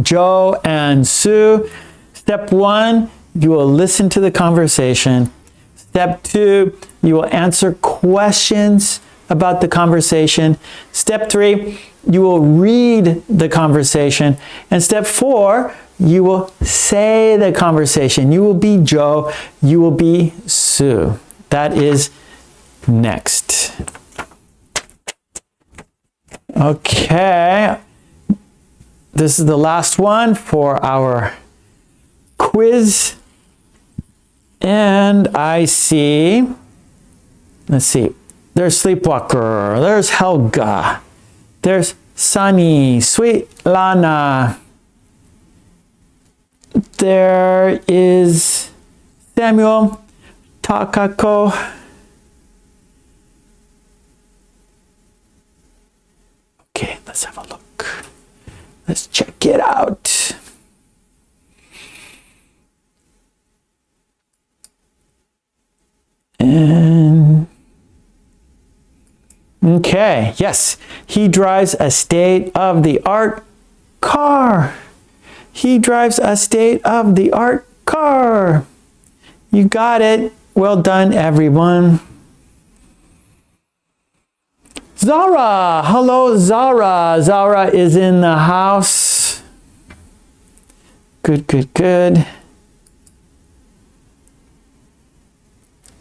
Joe and Sue. Step 1, you will listen to the conversation. Step 2, you will answer questions about the conversation. Step 3, you will read the conversation. And step 4, you will say the conversation. You will be Joe, you will be Sue. That is next. Okay, this is the last one for our quiz. And I see, let's see, there's Sleepwalker, there's Helga, there's Sunny, Sweet Lana, there is Samuel, Takako, okay, let's have a look. Let's check it out. And okay, yes, he drives a state-of-the-art car. He drives a state-of-the-art car. You got it. Well done, everyone. Zara, hello, Zara. Zara is in the house. Good, good, good.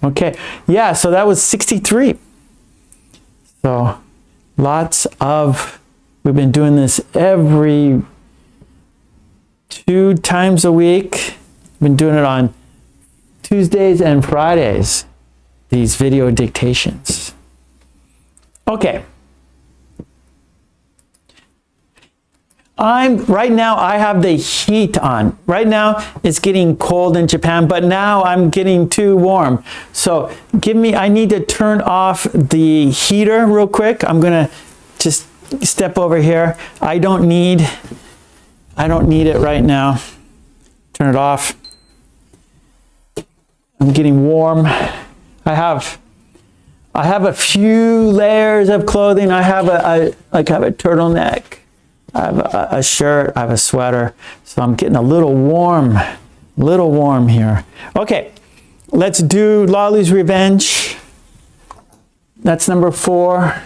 Okay, yeah, so that was 63. So lots of, we've been doing this every 2 times a week. Been doing it on Tuesdays and Fridays, these video dictations. Okay. Right now I have the heat on. Right now it's getting cold in Japan, but now I'm getting too warm. So I need to turn off the heater real quick. I'm gonna just step over here. I don't need it right now. Turn it off. I'm getting warm. I have a few layers of clothing. I have a turtleneck. I have a shirt, I have a sweater, so I'm getting a little warm here. Okay, let's do Lolly's Revenge. That's number 4.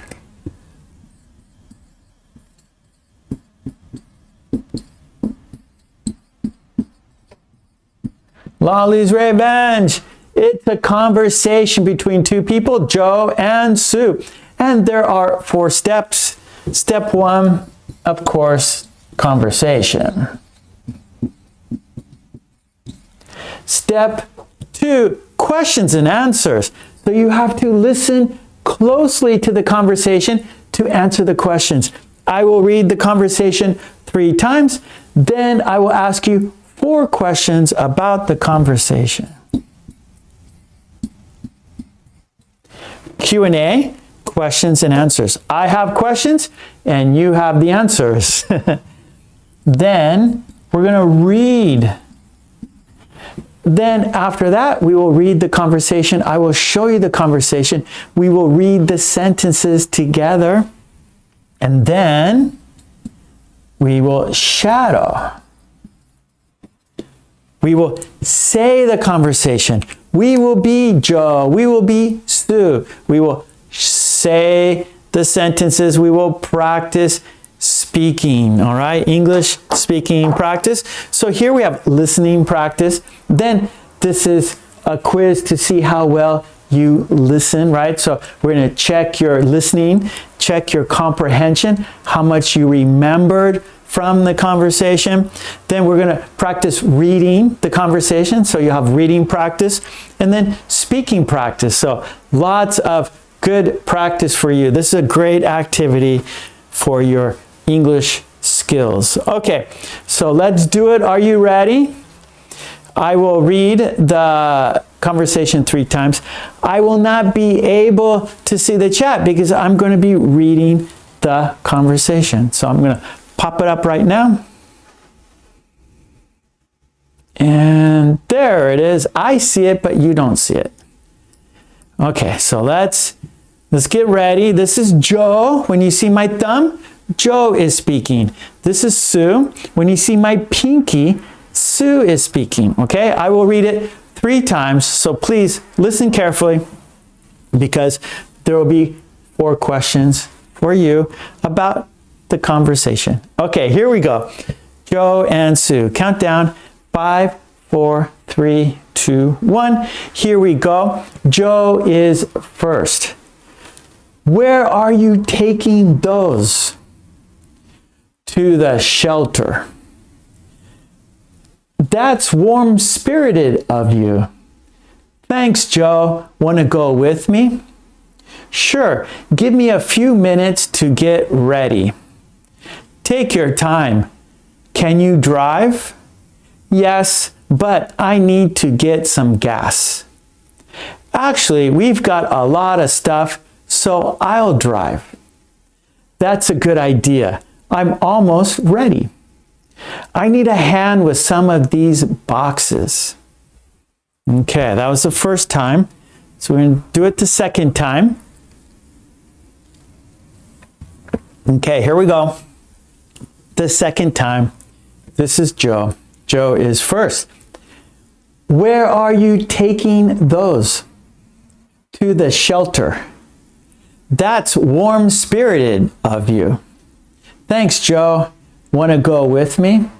Lolly's Revenge. It's a conversation between 2 people, Joe and Sue. And there are 4 steps. Step 1, of course, conversation. Step 2, questions and answers. So you have to listen closely to the conversation to to answer the questions. I will read the conversation 3 times, then I will ask you 4 questions about the conversation. Q&A, questions and answers. I have questions and you have the answers. Then we're going to read. Then after that, we will read the conversation. I will show you the conversation. We will read the sentences together. And then we will shadow. We will say the conversation. We will be Joe. We will be Sue. We will say the sentences. We will practice speaking, all right? English speaking practice. So here we have listening practice. Then this is a quiz to see how well you listen, right? So we're going to check your listening, check your comprehension, how much you remembered from the conversation. Then we're going to practice reading the conversation. So you have reading practice and then speaking practice. So lots of good practice for you. This is a great activity for your English skills. Okay, so let's do it. Are you ready? I will read the conversation 3 times. I will not be able to see the chat because I'm going to be reading the conversation. So I'm going to pop it up right now. And there it is. I see it, but you don't see it. Okay, so let's get ready. This is Joe. When you see my thumb, Joe is speaking. This is Sue. When you see my pinky, Sue is speaking. Okay, I will read it 3 times. So please listen carefully because there will be 4 questions for you about the conversation. Okay, here we go. Joe and Sue. Countdown. 5, 4, 3, 2, 1. Here we go. Joe is first. Where are you taking those? To the shelter. That's warm-spirited of you. Thanks, Joe. Want to go with me? Sure. Give me a few minutes to get ready. Take your time. Can you drive? Yes, but I need to get some gas. Actually, we've got a lot of stuff, so I'll drive. That's a good idea. I'm almost ready. I need a hand with some of these boxes. Okay, that was the first time. So we're going to do it the second time. Okay, here we go. The second time. This is Joe. Joe is first. Where are you taking those? To the shelter. That's warm-spirited of you. Thanks, Joe. Want to go with me?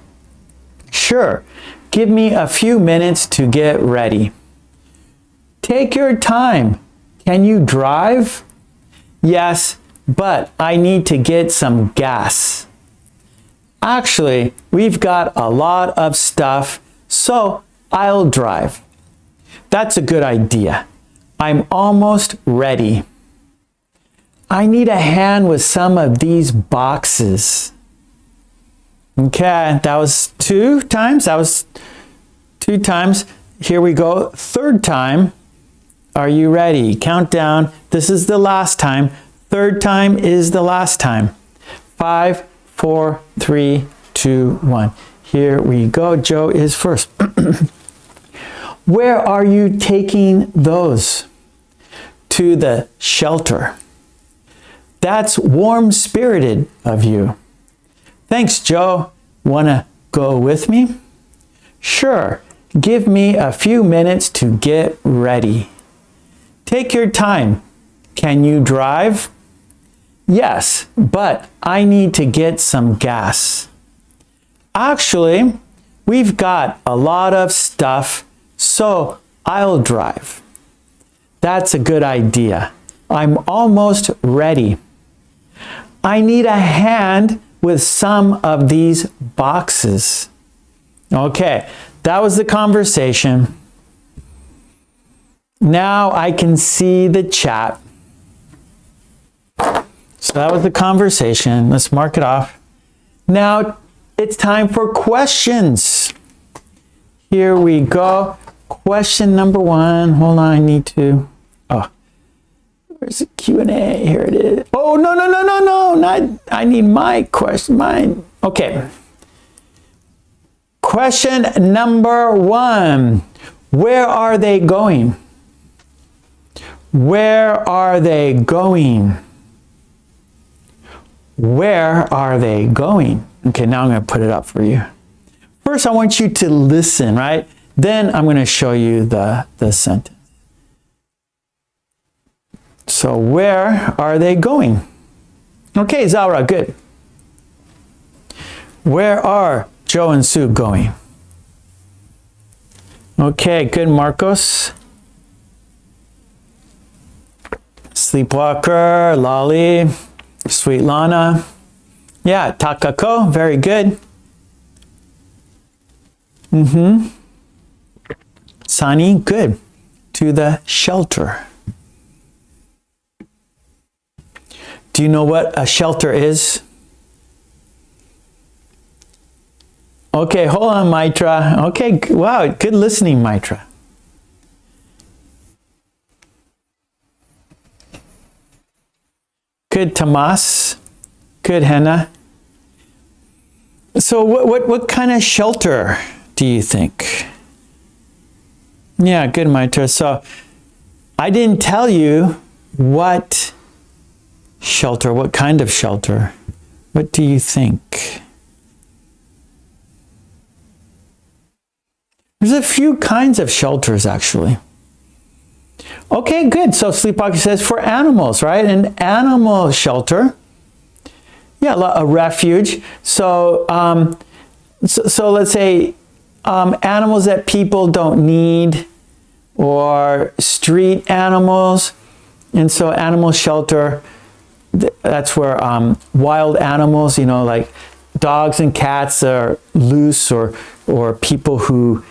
Sure. Give me a few minutes to get ready. Take your time. Can you drive? Yes, but I need to get some gas. Actually, we've got a lot of stuff, so I'll drive. That's a good idea. I'm almost ready. I need a hand with some of these boxes. Okay, that was 2 times. That was 2 times. Here we go. Third time. Are you ready? Countdown. This is the last time. Third time is the last time. 5, 4, 3, 2, 1. Here we go. Joe is first. Where are you taking those? To the shelter. That's warm-spirited of you. Thanks, Joe. Want to go with me? Sure. Give me a few minutes to get ready. Take your time. Can you drive? Yes, but I need to get some gas. Actually, we've got a lot of stuff, so I'll drive. That's a good idea. I'm almost ready. I need a hand with some of these boxes. Okay, that was the conversation. Now I can see the chat. So that was the conversation. Let's mark it off. Now it's time for questions. Here we go. Question number 1. Hold on, I need to. Oh, where's the Q&A? Here it is. Oh, no. Not, I need my question. Mine. Okay. Question number 1. Where are they going? Where are they going? Where are they going? Okay, now I'm going to put it up for you. First, I want you to listen, right? Then I'm going to show you the sentence. So, where are they going? Okay, Zaura, good. Where are Joe and Sue going? Okay, good, Marcos. Sleepwalker, Lolly, Sweet Lana. Yeah, Takako, very good. Sunny, good. To the shelter. Do you know what a shelter is? Okay, hold on, Maitra. Okay, wow, good listening, Maitra. Good, Tomas. Good, Henna. So what kind of shelter do you think? Yeah, good, Maitra. So I didn't tell you what shelter, what kind of shelter. What do you think? There's a few kinds of shelters, actually. Okay, good. So Sleepwalker says for animals, right? An animal shelter. Yeah, a refuge. So, so let's say animals that people don't need, or street animals. And so animal shelter, that's where wild animals, you know, like dogs and cats are loose, or people who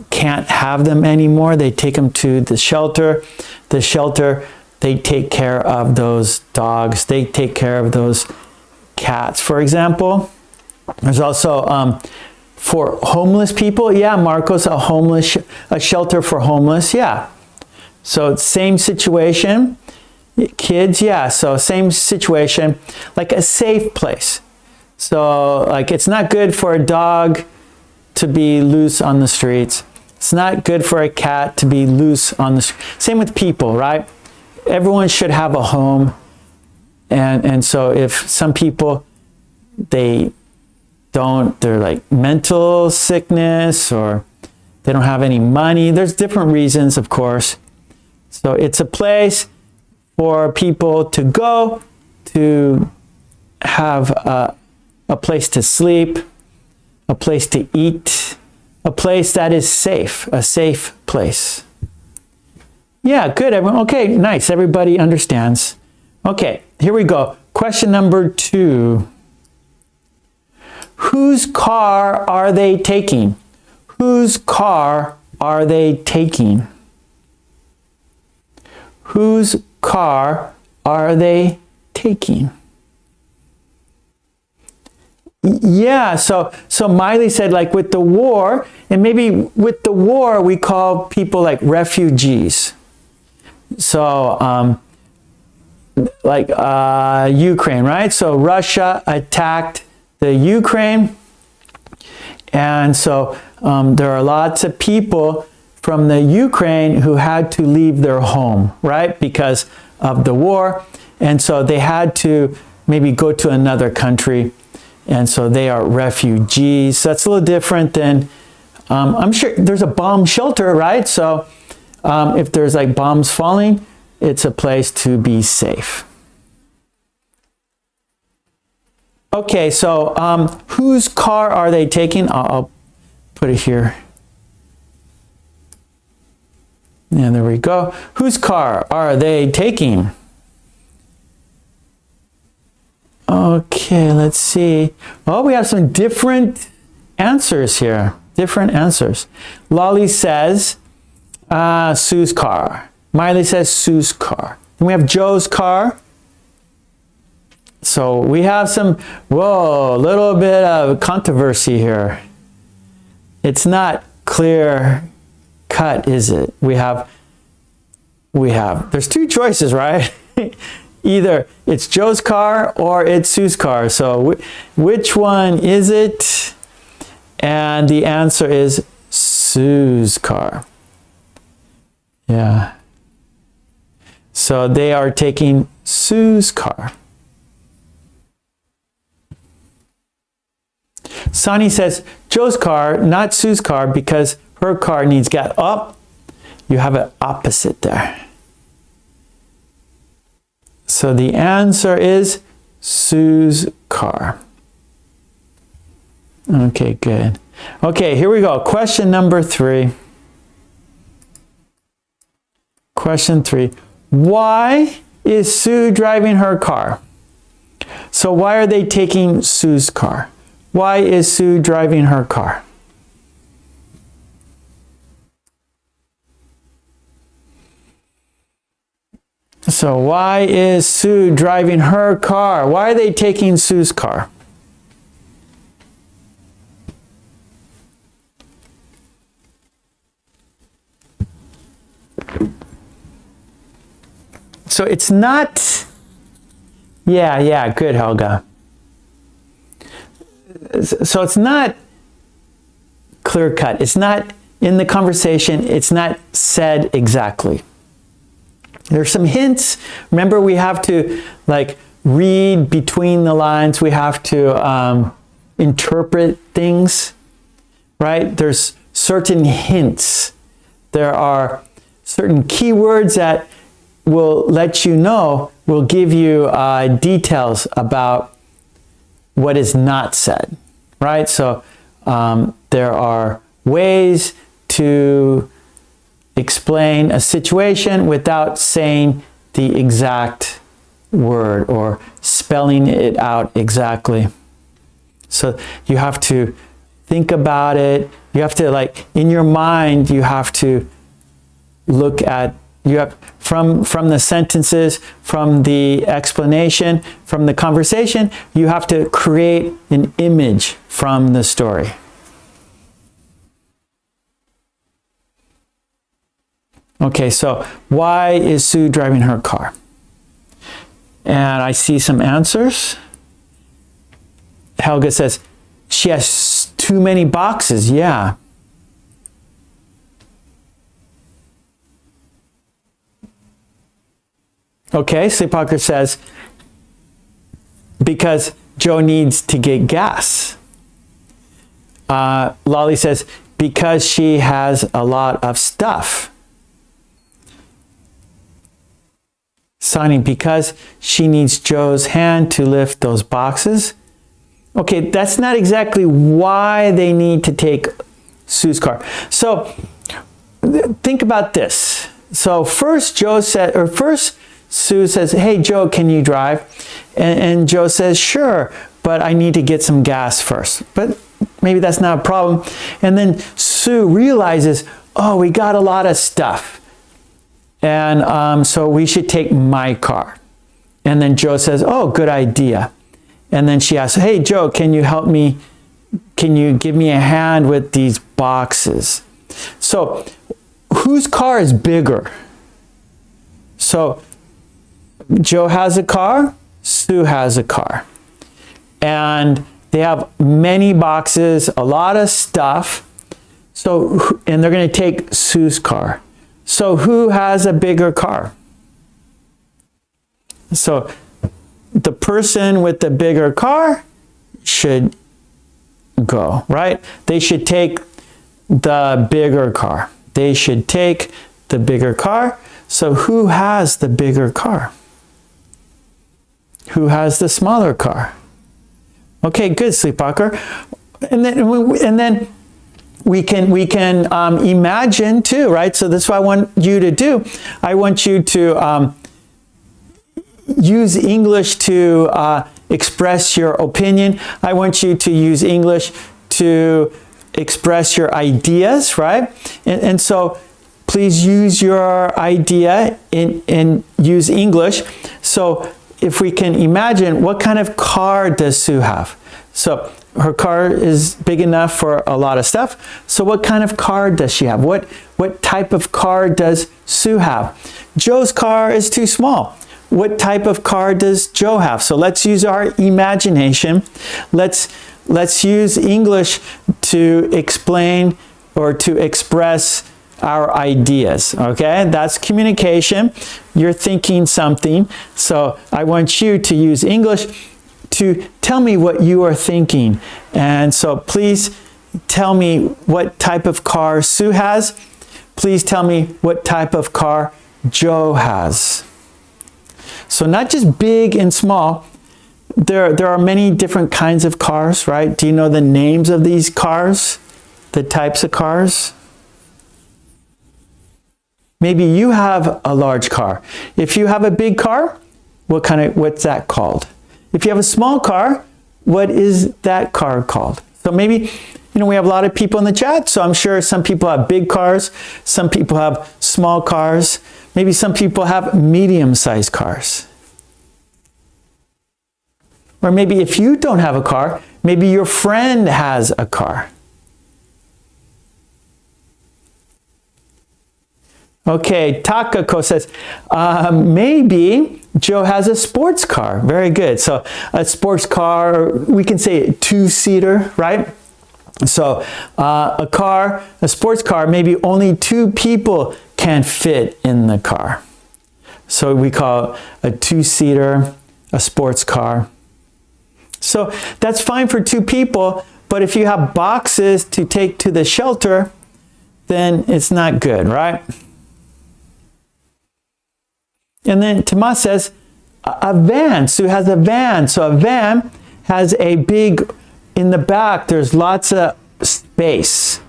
can't have them anymore, they take them to the shelter. The shelter, they take care of those dogs, they take care of those cats. For example, there's also for homeless people. Yeah, Marcos, a shelter for homeless. Yeah. So same situation. Kids, yeah. So same situation, like a safe place. So like it's not good for a dog to be loose on the streets. It's not good for a cat to be loose on the street. Same with people, right? Everyone should have a home. And so if some people, they're like mental sickness, or they don't have any money. There's different reasons, of course. So it's a place for people to go to have a place to sleep, a place to eat, a place that is safe, a safe place. Yeah, good, everyone. Okay, nice. Everybody understands. Okay, here we go. Question number 2. Whose car are they taking? Whose car are they taking? Whose car are they taking? Yeah, so Miley said, like with the war, and maybe with the war we call people like refugees. So like Ukraine, right? So Russia attacked the Ukraine, and so there are lots of people from the Ukraine who had to leave their home, right? Because of the war, and so they had to maybe go to another country. And so they are refugees. So that's a little different than, I'm sure there's a bomb shelter, right? So if there's like bombs falling, it's a place to be safe. Okay, so whose car are they taking? I'll put it here. And there we go. Whose car are they taking? Okay, let's see. Oh, we have some different answers here. Different answers. Lolly says Sue's car. Miley says Sue's car. Then we have Joe's car. So we have some, whoa, a little bit of controversy here. It's not clear cut, is it? We have, there's two choices, right? Either it's Joe's car or it's Sue's car. So which one is it? And the answer is Sue's car. Yeah. So they are taking Sue's car. Sonny says Joe's car, not Sue's car, because her car needs gas. Oh, you have an opposite there. So the answer is Sue's car. Okay, good. Okay, here we go. Question number 3. Question 3. Why is Sue driving her car? So why are they taking Sue's car? Why is Sue driving her car? So why is Sue driving her car? Why are they taking Sue's car? So it's not, yeah, good, Helga. So it's not clear cut. It's not in the conversation. It's not said exactly. There's some hints. Remember, we have to like read between the lines. We have to interpret things, right? There's certain hints. There are certain keywords that will let you know, will give you details about what is not said, right? So there are ways to explain a situation without saying the exact word or spelling it out exactly. So you have to think about it. You have to, like, in your mind, you have to look at, you have from the sentences, from the explanation, from the conversation, you have to create an image from the story. Okay, so why is Sue driving her car? And I see some answers. Helga says, she has too many boxes. Yeah. Okay, Sleepwalker says, because Joe needs to get gas. Lolly says, because she has a lot of stuff. Sonny, because she needs Joe's hand to lift those boxes. Okay, that's not exactly why they need to take Sue's car. So think about this. So first Sue says, hey, Joe, can you drive? And Joe says, sure, but I need to get some gas first. But maybe that's not a problem. And then Sue realizes, oh, we got a lot of stuff. And so we should take my car. And then Joe says, oh, good idea. And then she asks, hey, Joe, can you help me? Can you give me a hand with these boxes? So whose car is bigger? So Joe has a car, Sue has a car. And they have many boxes, a lot of stuff. So, and they're going to take Sue's car. So who has a bigger car? So the person with the bigger car should go, right? They should take the bigger car. They should take the bigger car. So who has the bigger car? Who has the smaller car? Okay, good, Sleepwalker. And then we can imagine too, right? So that's what I want you to do. I want you to use English to express your opinion. I want you to use English to express your ideas, right? And so please use your idea and use English. So if we can imagine, what kind of car does Sue have? So her car is big enough for a lot of stuff. So what kind of car does she have? What type of car does Sue have? Joe's car is too small. What type of car does Joe have? So let's use our imagination. Let's use English to explain or to express our ideas, okay? That's communication. You're thinking something. So I want you to use English to tell me what you are thinking. And so please tell me what type of car Sue has. Please tell me what type of car Joe has. So not just big and small. There are many different kinds of cars, right? Do you know the names of these cars? The types of cars? Maybe you have a large car. If you have a big car, what's that called? If you have a small car, what is that car called? So maybe, we have a lot of people in the chat, so I'm sure some people have big cars, some people have small cars, maybe some people have medium-sized cars. Or maybe if you don't have a car, maybe your friend has a car. Okay, Takako says, maybe Joe has a sports car. Very good. So a sports car, we can say a two-seater, right? So a sports car, maybe only 2 people can fit in the car. So we call a two-seater a sports car. So that's fine for 2 people, but if you have boxes to take to the shelter, then it's not good, right? And then Tomas says, a van. Sue has a van. So a van has a big, in the back, there's lots of space.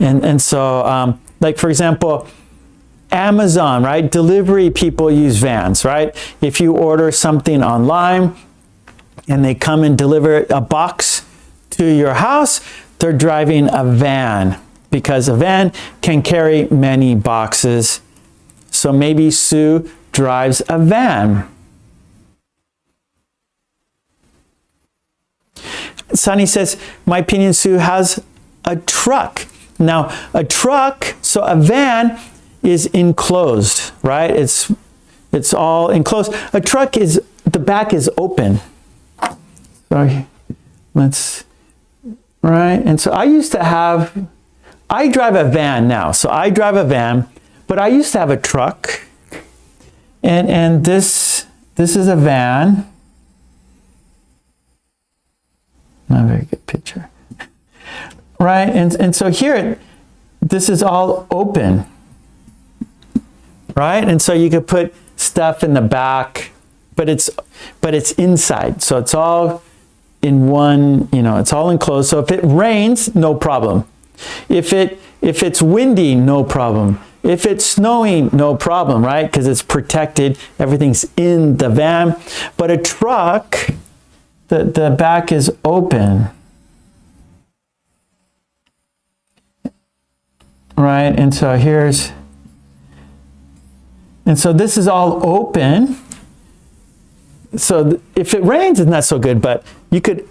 And so, like for example, Amazon, right? Delivery people use vans, right? If you order something online and they come and deliver a box to your house, they're driving a van because a van can carry many boxes. So maybe Sue drives a van. Sunny says, my opinion, Sue has a truck. Now, a truck, so a van is enclosed, right? It's all enclosed. A truck is, the back is open. Sorry, right? And so I drive a van now. So I drive a van, but I used to have a truck. And this is a van. Not a very good picture. Right? And so here, this is all open. Right? And so you could put stuff in the back, but it's inside. So it's all in one, it's all enclosed. So if it rains, no problem. If it's windy, no problem. If it's snowing, no problem, right? Because it's protected. Everything's in the van. But a truck, the back is open. Right? And so this is all open. So if it rains, it's not so good, but you could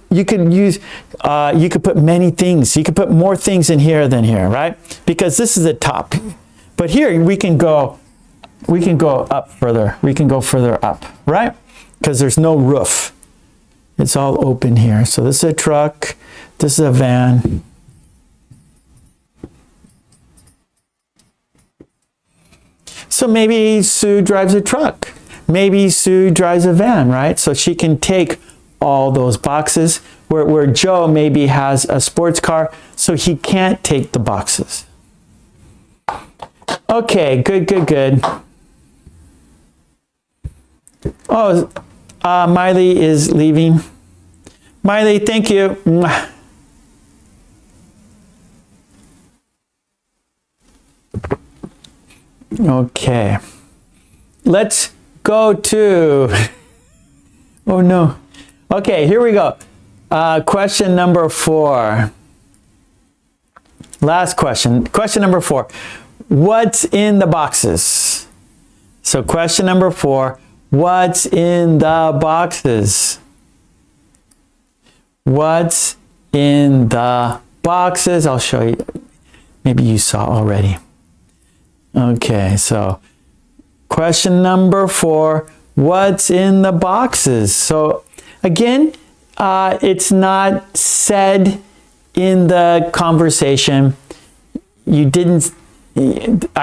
put many things. You could put more things in here than here, right? Because this is the top. But here we can go up further. We can go further up, right? Because there's no roof. It's all open here. So this is a truck. This is a van. So maybe Sue drives a truck. Maybe Sue drives a van, right? So she can take all those boxes, where Joe maybe has a sports car, so he can't take the boxes. Okay, good. Oh, Miley is leaving. Miley, thank you. Okay. Let's go to, oh no. Okay, here we go. Question number 4. Last question. Question number 4. What's in the boxes? So question number 4. What's in the boxes? What's in the boxes? I'll show you. Maybe you saw already. Okay, so question number 4. What's in the boxes? So again, it's not said in the conversation. I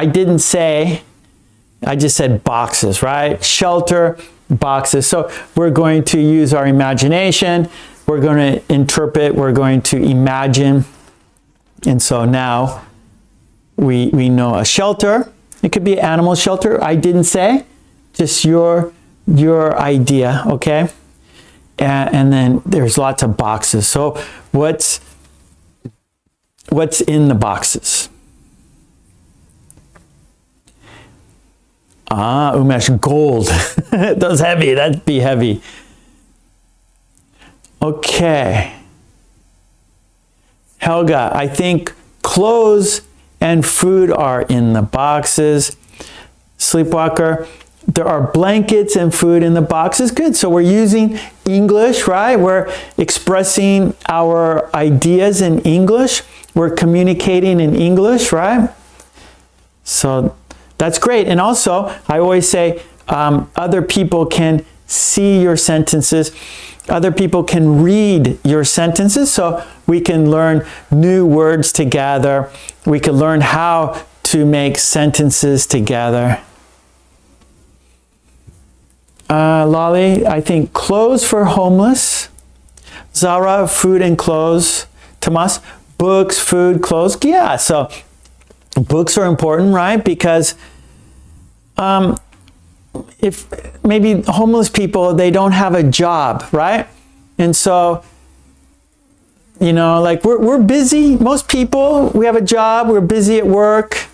didn't say, I just said boxes, right? Shelter, boxes. So we're going to use our imagination. We're going to interpret. We're going to imagine. And so now we know a shelter. It could be animal shelter. I didn't say, just your idea, okay? And then there's lots of boxes. So what's in the boxes? Umesh, gold. That's heavy. That'd be heavy. Okay. Helga, I think clothes and food are in the boxes. Sleepwalker, there are blankets and food in the boxes. Good. So we're using English, right? We're expressing our ideas in English. We're communicating in English, right? So that's great. And also, I always say other people can see your sentences. Other people can read your sentences, so we can learn new words together. We can learn how to make sentences together. Lolly, I think clothes for homeless. Zara, food and clothes. Tomas, books, food, clothes. Yeah, so books are important, right? Because if maybe homeless people, they don't have a job, right? And so, you know, like we're busy. Most people, we have a job. We're busy at work,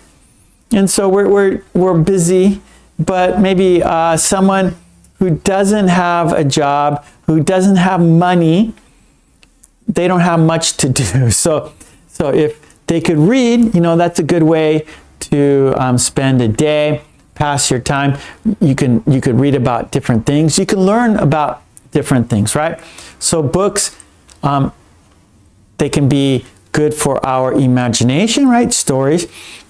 and so we're busy. But maybe someone who doesn't have a job, who doesn't have money, they don't have much to do. So if they could read, you know, that's a good way to spend a day, pass your time. You could read about different things. You can learn about different things, right? So books, they can be good for our imagination, right? Stories,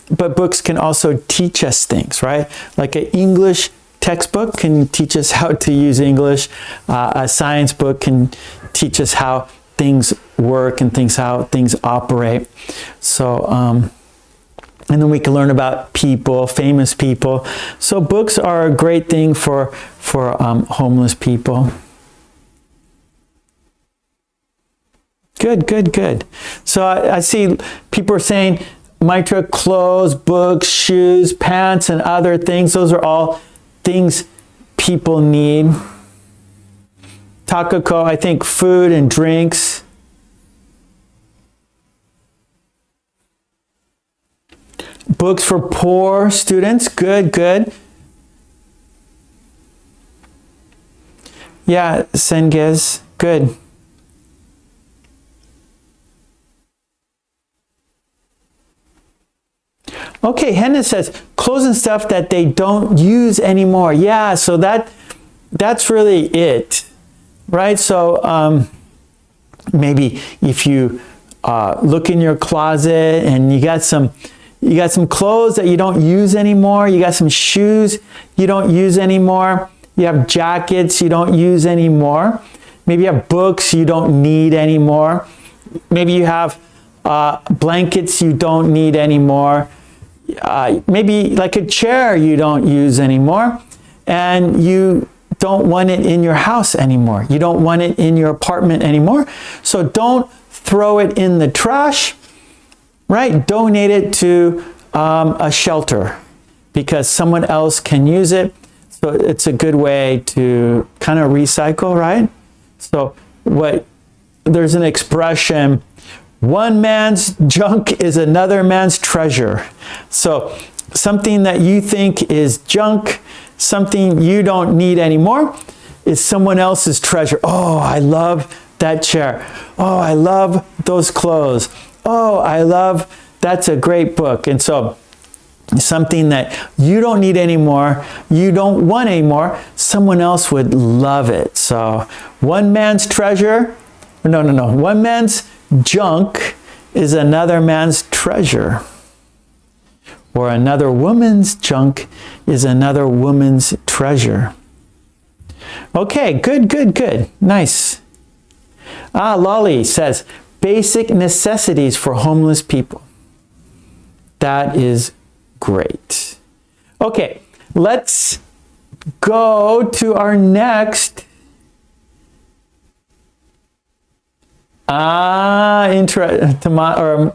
but books can also teach us things, right? Like an English textbook can teach us how to use English. A science book can teach us how things work and how things operate. So, and then we can learn about people, famous people. So books are a great thing for homeless people. Good. So I see people are saying, Mitra, clothes, books, shoes, pants, and other things. Those are all things people need. Takako, I think food and drinks. Books for poor students. Good. Yeah, Senges. Good. Okay, Henna says clothes and stuff that they don't use anymore. Yeah, so that's really it, right? So maybe if you look in your closet and you got some clothes that you don't use anymore. You got some shoes you don't use anymore. You have jackets you don't use anymore. Maybe you have books you don't need anymore. Maybe you have blankets you don't need anymore. Maybe like a chair you don't use anymore, and you don't want it in your house anymore. You don't want it in your apartment anymore. So don't throw it in the trash, right? Donate it to a shelter because someone else can use it. So it's a good way to kind of recycle, right? So there's an expression, one man's junk is another man's treasure. So something that you think is junk, something you don't need anymore, is someone else's treasure. Oh, I love that chair. Oh, I love those clothes. Oh, that's a great book. And so something that you don't need anymore, you don't want anymore, someone else would love it. So one man's treasure, no. One man's junk is another man's treasure. Or another woman's junk is another woman's treasure. Okay, good. Nice. Lolly says, basic necessities for homeless people. That is great. Okay, let's go to our next.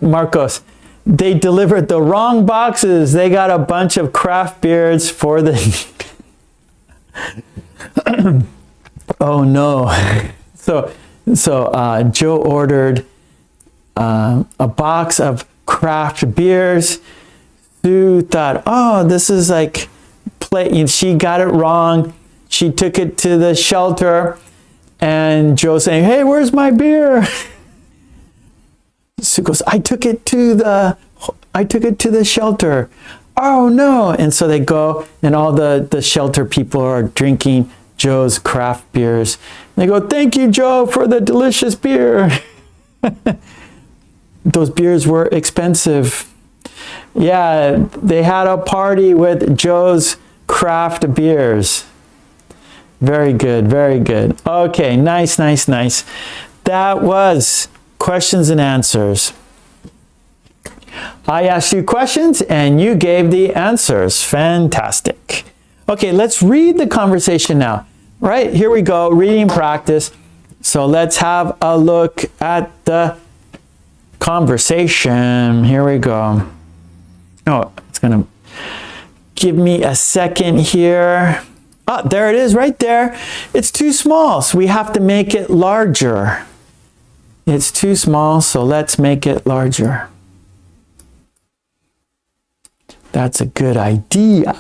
Marcos. They delivered the wrong boxes. They got a bunch of craft beers for the... Oh no. So Joe ordered a box of craft beers. Sue thought, oh, this is like play. She got it wrong. She took it to the shelter, and Joe saying, hey, where's my beer? Sue goes, I took it to the shelter. Oh no. And so they go, and all the shelter people are drinking Joe's craft beers. And they go, thank you, Joe, for the delicious beer. Those beers were expensive. Yeah, they had a party with Joe's craft beers. Very good. Okay, nice. That was questions and answers. I asked you questions and you gave the answers. Fantastic. Okay, let's read the conversation now. Right, here we go, reading practice. So let's have a look at the conversation. Here we go. Oh, it's gonna give me a second here. Oh, there it is right there. It's too small, so we have to make it larger. It's too small, so let's make it larger. That's a good idea.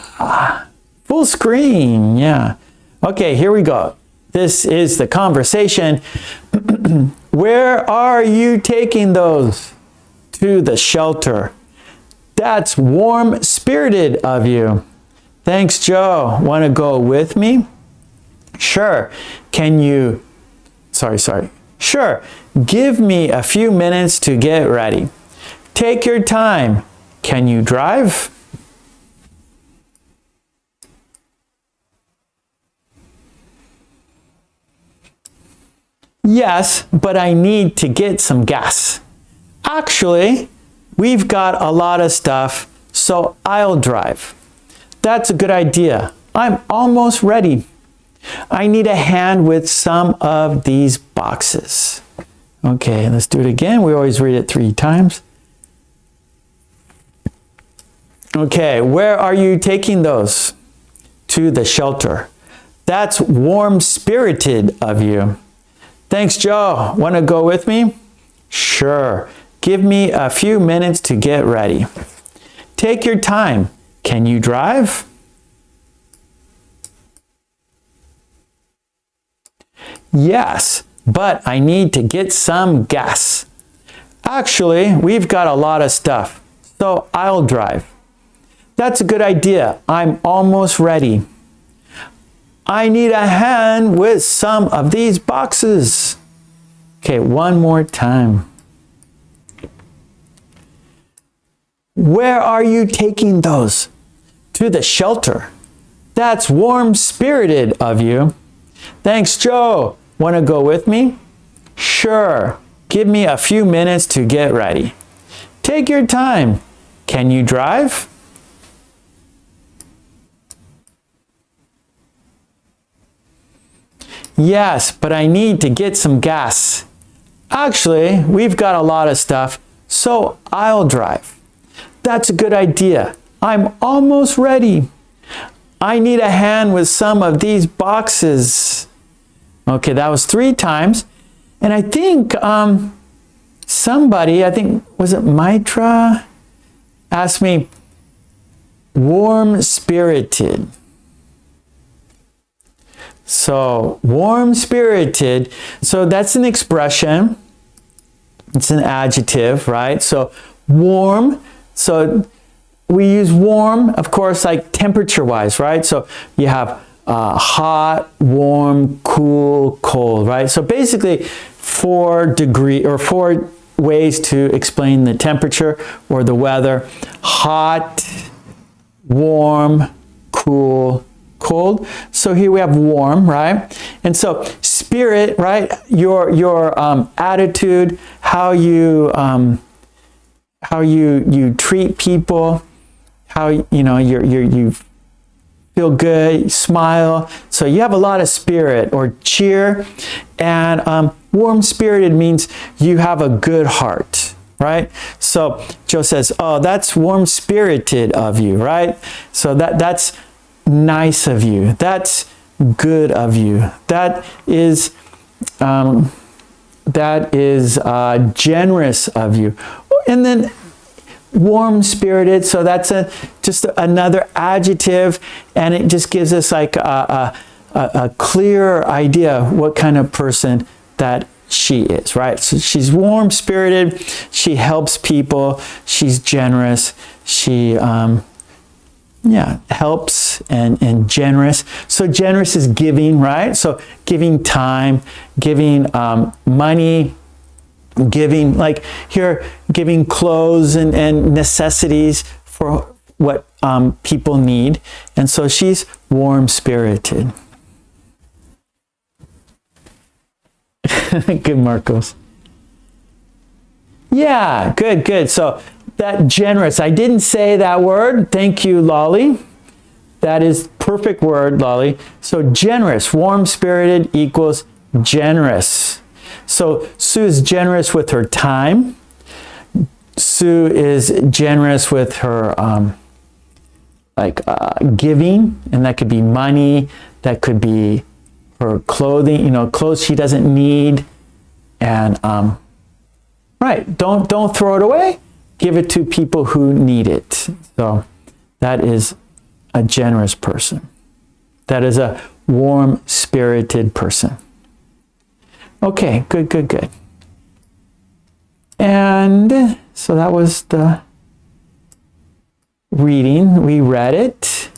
Full screen, yeah. Okay, here we go. This is the conversation. Where are you taking those? To the shelter. That's warm-spirited of you. Thanks, Joe. Want to go with me? Sure. Can you... Sorry. Sure. Give me a few minutes to get ready. Take your time. Can you drive? Yes, but I need to get some gas. Actually, we've got a lot of stuff, so I'll drive. That's a good idea. I'm almost ready. I need a hand with some of these boxes. Okay, let's do it again. We always read it 3 times. Okay, where are you taking those? To the shelter. That's warm-spirited of you. Thanks, Joe. Want to go with me? Sure. Give me a few minutes to get ready. Take your time. Can you drive? Yes, but I need to get some gas. Actually, we've got a lot of stuff, so I'll drive. That's a good idea. I'm almost ready. I need a hand with some of these boxes. Okay, one more time. Where are you taking those? To the shelter. That's warm-spirited of you. Thanks, Joe. Want to go with me? Sure. Give me a few minutes to get ready. Take your time. Can you drive? Yes, but I need to get some gas. Actually, we've got a lot of stuff, so I'll drive. That's a good idea. I'm almost ready. I need a hand with some of these boxes. Okay, that was 3 times. And I think somebody, was it Mitra, asked me, warm-spirited. So, warm-spirited, so that's an expression. It's an adjective, right? So, warm, so we use warm, of course, like temperature-wise, right? So, you have hot, warm, cool, cold, right? So basically 4 ways to explain the temperature or the weather: hot, warm, cool, cold. So here we have warm, right? And so spirit, right? Your attitude, how you treat people, how you feel good, smile. So you have a lot of spirit or cheer. And warm-spirited means you have a good heart, right? So Joe says, oh, that's warm-spirited of you, right? So that's nice of you. That's good of you. That is generous of you. And then warm-spirited, so that's just another adjective, and it just gives us like a clear idea what kind of person that she is, right? So she's warm-spirited, she helps people, she's generous, she helps and generous. So generous is giving, right? So giving time, giving money, giving, like here, giving clothes and necessities for what people need. And so she's warm-spirited. Good, Marcos. Yeah, good. So that generous, I didn't say that word. Thank you, Lolly. That is perfect word, Lolly. So generous, warm-spirited equals generous. So Sue is generous with her time. Sue is generous with her giving, and that could be money, that could be her clothing, clothes she doesn't need. And right, don't throw it away. Give it to people who need it. So that is a generous person. That is a warm-spirited person. Okay, good. And so that was the reading. We read it.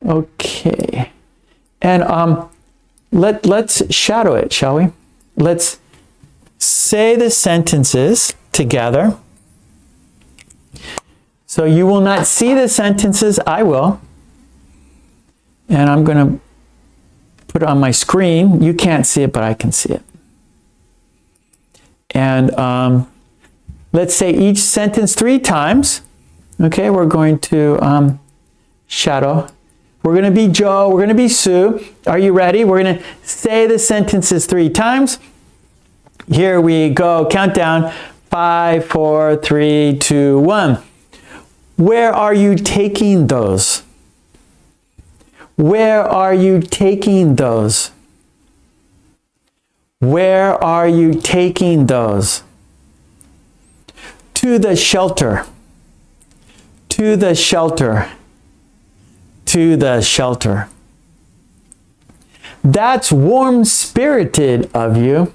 Okay. And let's shadow it, shall we? Let's say the sentences together. So you will not see the sentences, I will. And I'm going to put it on my screen. You can't see it, but I can see it. And let's say each sentence 3 times. Okay, we're going to shadow. We're going to be Joe. We're going to be Sue. Are you ready? We're going to say the sentences 3 times. Here we go. Countdown. 5, 4, 3, 2, 1. Where are you taking those? Where are you taking those? Where are you taking those? To the shelter. To the shelter. To the shelter. That's warm-spirited of you.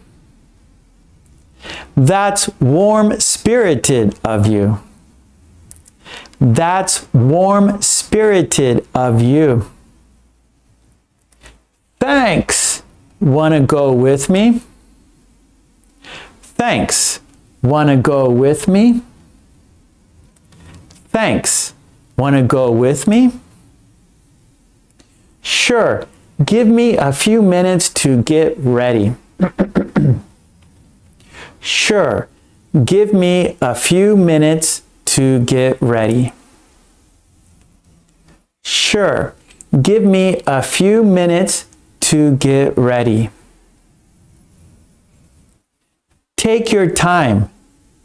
That's warm-spirited of you. That's warm-spirited of you. Thanks. Want to go with me? Thanks. Want to go with me? Thanks. Want to go with me? Sure. Give me a few minutes to get ready. Sure. Give me a few minutes to get ready. Sure. Give me a few minutes to get ready. Take your time.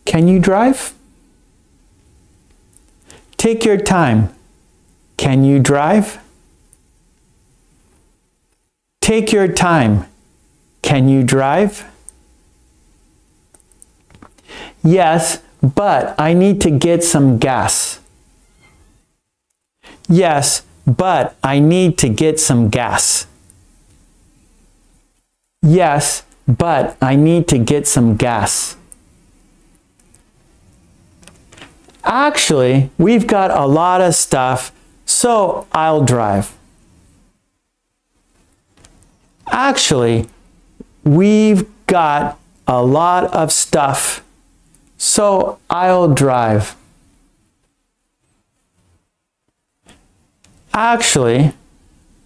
Can you drive? Take your time. Can you drive? Take your time. Can you drive? Yes, but I need to get some gas. Yes, but I need to get some gas. Yes, but I need to get some gas. Actually, we've got a lot of stuff, so I'll drive. Actually, we've got a lot of stuff, so I'll drive. Actually,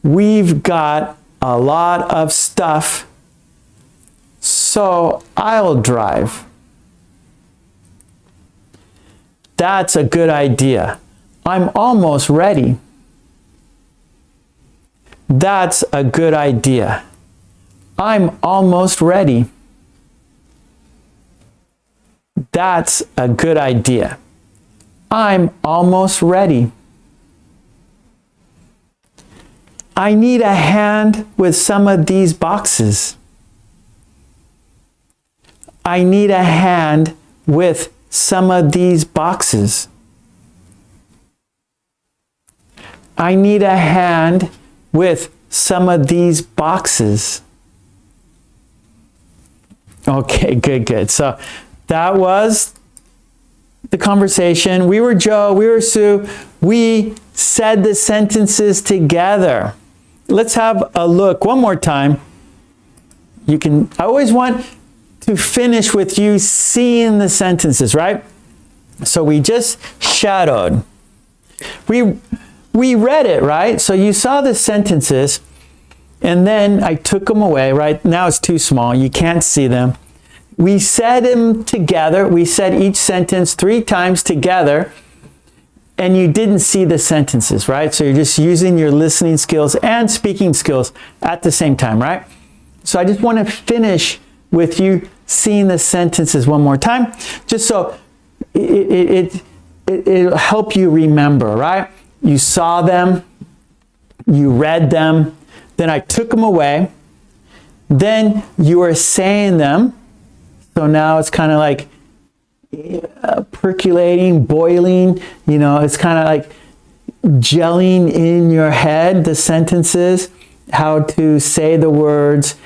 we've got a lot of stuff, so I'll drive. That's a good idea. I'm almost ready. That's a good idea. I'm almost ready. That's a good idea. I'm almost ready. I need a hand with some of these boxes. I need a hand with some of these boxes. I need a hand with some of these boxes. Okay, good. So that was the conversation. We were Joe, we were Sue. We said the sentences together. Let's have a look one more time. I always want to finish with you seeing the sentences, right? So we just shadowed. We read it, right? So you saw the sentences, and then I took them away, right? Now it's too small. You can't see them. We said them together. We said each sentence 3 times together, and you didn't see the sentences, right? So you're just using your listening skills and speaking skills at the same time, right? So I just want to finish with you seeing the sentences one more time, just so it'll help you remember, right? You saw them, you read them, then I took them away, then you were saying them, so now it's kind of like percolating, boiling, it's kind of like gelling in your head, the sentences, how to say the words,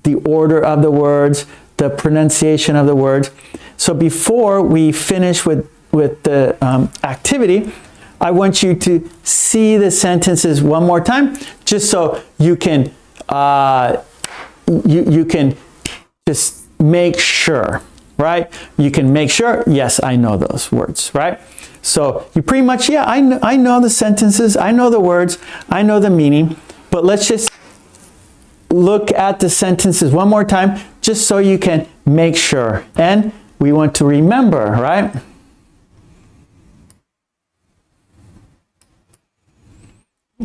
the order of the words, the pronunciation of the words. So before we finish with the activity, I want you to see the sentences one more time, just so you can you can just make sure, right? You can make sure, yes, I know those words, right? So you pretty much, yeah, I know the sentences, I know the words, I know the meaning, but let's just look at the sentences one more time, just so you can make sure. And we want to remember, right?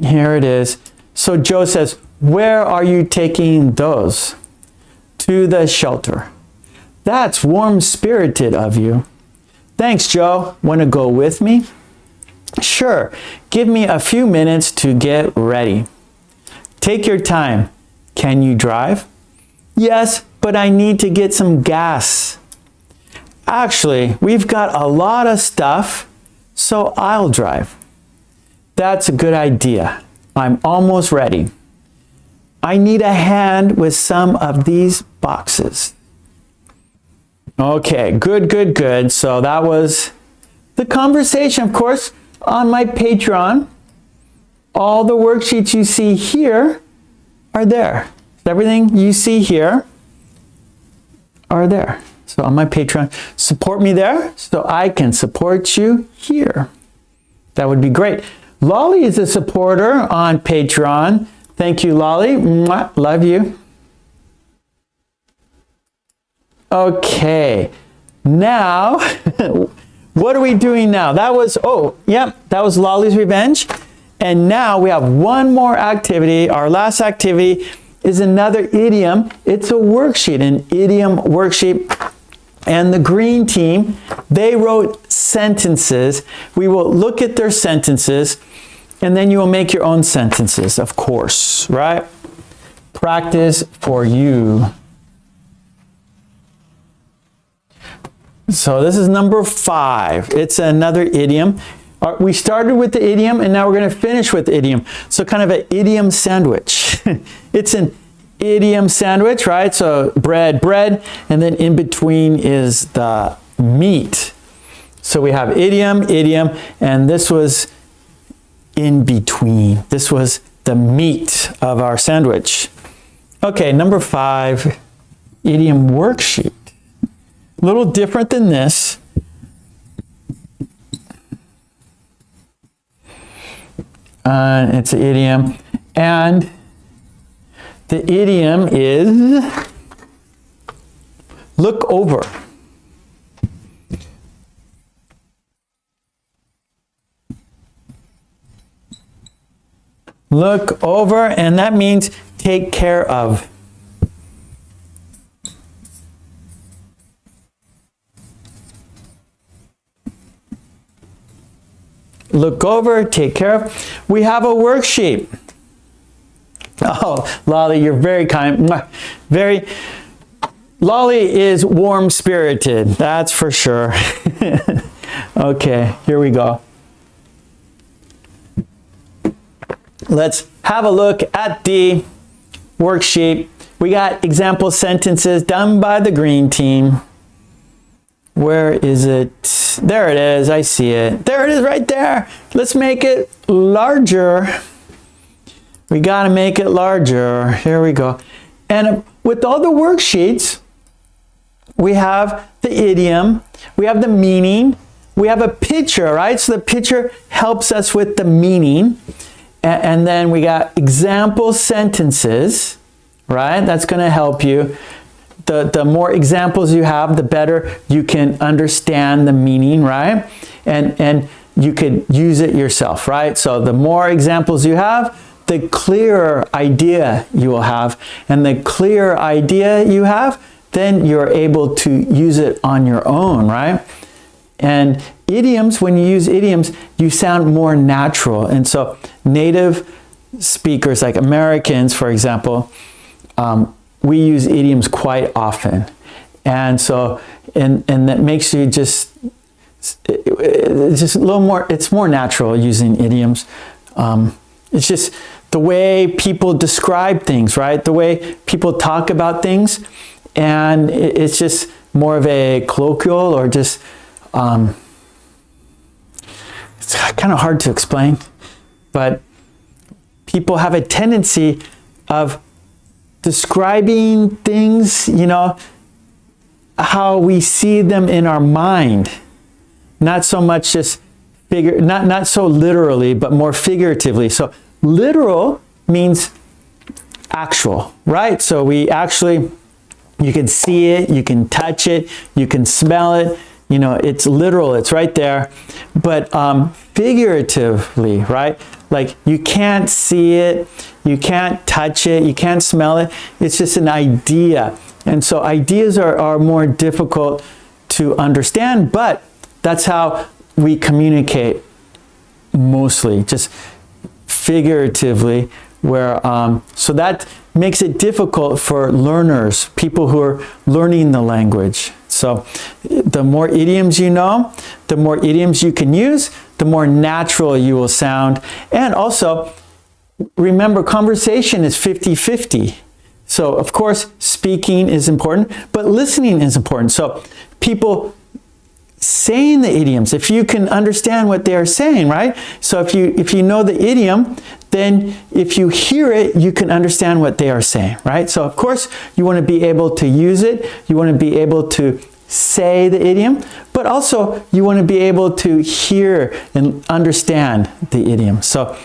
Here it is. So Joe says, where are you taking those? To the shelter. That's warm-spirited of you. Thanks, Joe. Want to go with me? Sure. Give me a few minutes to get ready. Take your time. Can you drive? Yes, but I need to get some gas. Actually, we've got a lot of stuff, so I'll drive. That's a good idea. I'm almost ready. I need a hand with some of these boxes. Okay, good. So that was the conversation, of course, on my Patreon. All the worksheets you see here are there. Everything you see here are there. So on my Patreon, support me there so I can support you here. That would be great. Lolly is a supporter on Patreon. Thank you, Lolly. Mwah, love you. Okay, now, what are we doing now? That was, that was Lolly's Revenge. And now we have one more activity. Our last activity is another idiom. It's a worksheet, an idiom worksheet. And the green team, they wrote sentences. We will look at their sentences, and then you will make your own sentences, of course, right? Practice for you. So this is number 5. It's another idiom. We started with the idiom, and now we're going to finish with the idiom. So kind of an idiom sandwich. It's an idiom sandwich, right? So bread, and then in between is the meat. So we have idiom, idiom, and this was in between. This was the meat of our sandwich. Okay, number 5, idiom worksheet. A little different than this. It's an idiom, and the idiom is look over. Look over, and that means take care of. Look over, take care of. We have a worksheet. Oh, Lolly, you're very kind. Very. Lolly is warm-spirited, that's for sure. Okay, here we go. Let's have a look at the worksheet. We got example sentences done by the green team. Where is it? There it is. I see it. There it is right there. Let's make it larger. We got to make it larger. Here we go. And with all the worksheets, we have the idiom, we have the meaning, we have a picture, right? So the picture helps us with the meaning. And then we got example sentences, right? That's going to help you. The more examples you have, the better you can understand the meaning, right? And you could use it yourself, right? So the more examples you have, the clearer idea you will have. And the clearer idea you have, then you're able to use it on your own, right? And idioms, when you use idioms, you sound more natural. And so native speakers, like Americans, for example, we use idioms quite often. And so, and that makes you it's just a little more, it's more natural using idioms. It's just the way people describe things, right? The way people talk about things. And it's just more of a colloquial or just, it's kind of hard to explain, but people have a tendency of describing things, you know, how we see them in our mind. Not so much just not so literally, but more figuratively. So literal means actual, right? So we actually, you can see it, you can touch it, you can smell it, you know, it's literal, it's right there. But figuratively, right? Like you can't see it, you can't touch it, you can't smell it. It's just an idea. And so ideas are more difficult to understand, but that's how we communicate mostly, just figuratively, where, so that makes it difficult for learners, people who are learning the language. So the more idioms you know, the more idioms you can use, the more natural you will sound. And also, remember, conversation is 50-50. So of course, speaking is important, but listening is important. So people saying the idioms, if you can understand what they are saying, right? So if you know the idiom, then if you hear it, you can understand what they are saying, right? So of course, you want to be able to use it. You want to be able to say the idiom, but also you want to be able to hear and understand the idiom. So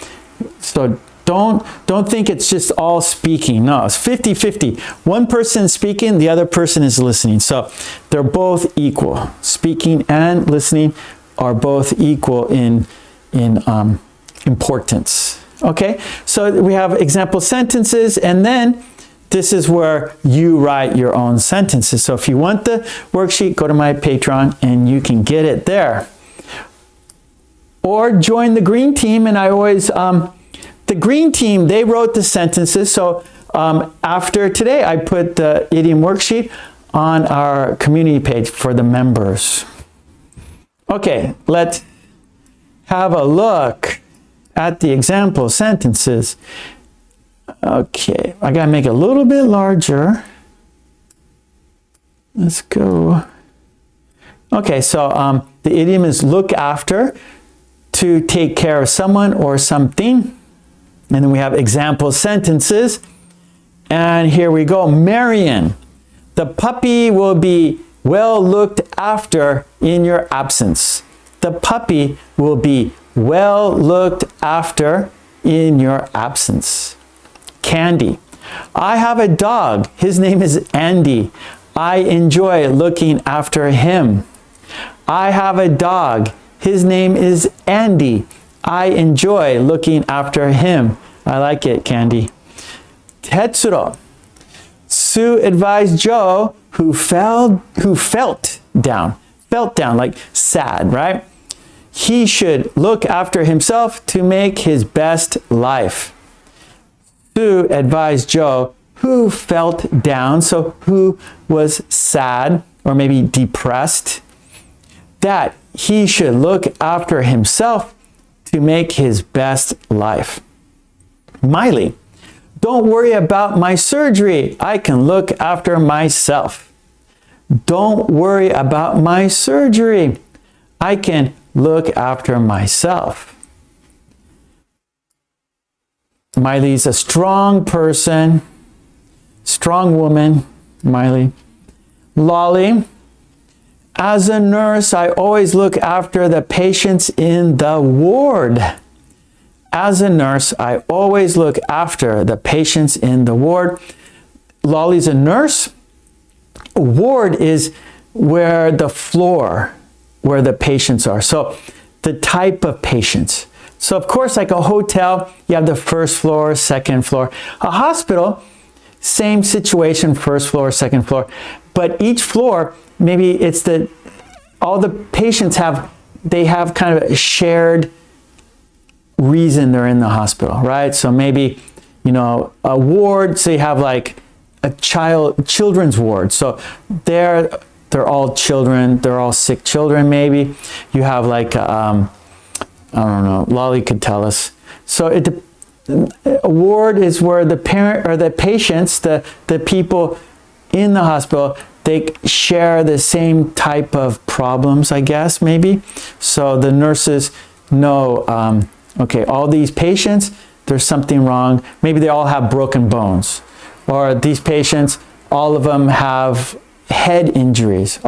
don't think it's just all speaking. No, it's 50-50. One person is speaking, the other person is listening. So they're both equal. Speaking and listening are both equal in importance. Okay, so we have example sentences, and then this is where you write your own sentences. So if you want the worksheet, go to my Patreon and you can get it there. Or join the green team, and I always, the green team, they wrote the sentences. So after today, I put the idiom worksheet on our community page for the members. Okay, let's have a look at the example sentences. Okay, I gotta make it a little bit larger. Let's go Okay, so the idiom is look after, to take care of someone or something. And then we have example sentences. And here we go. Marion, the puppy will be well looked after in your absence. The puppy will be well looked after in your absence. Candy, I have a dog. His name is Andy. I enjoy looking after him. I have a dog. His name is Andy. I enjoy looking after him. I like it, Candy. Tetsuro, Sue advised Joe, who felt down, like sad, right? He should look after himself to make his best life. Sue advised Joe, who felt down, so who was sad or maybe depressed, that he should look after himself to make his best life. Miley, don't worry about my surgery. I can look after myself. Don't worry about my surgery. I can look after myself. Miley's a strong person, strong woman, Miley. Lolly, as a nurse, I always look after the patients in the ward. As a nurse, I always look after the patients in the ward. Lolly's a nurse. A ward is where the floor, where the patients are. So the type of patients. So of course, like a hotel, you have the first floor, second floor. A hospital, same situation, first floor, second floor. But each floor, maybe it's all the patients have kind of a shared reason they're in the hospital, right? So maybe, a ward, so you have like a children's ward. So they're all children, they're all sick children maybe. You have like, I don't know, Lolly could tell us. So a ward is where the parent or the patients, the people in the hospital, they share the same type of problems, I guess, maybe. So the nurses know, okay, all these patients, there's something wrong. Maybe they all have broken bones. Or these patients, all of them have head injuries.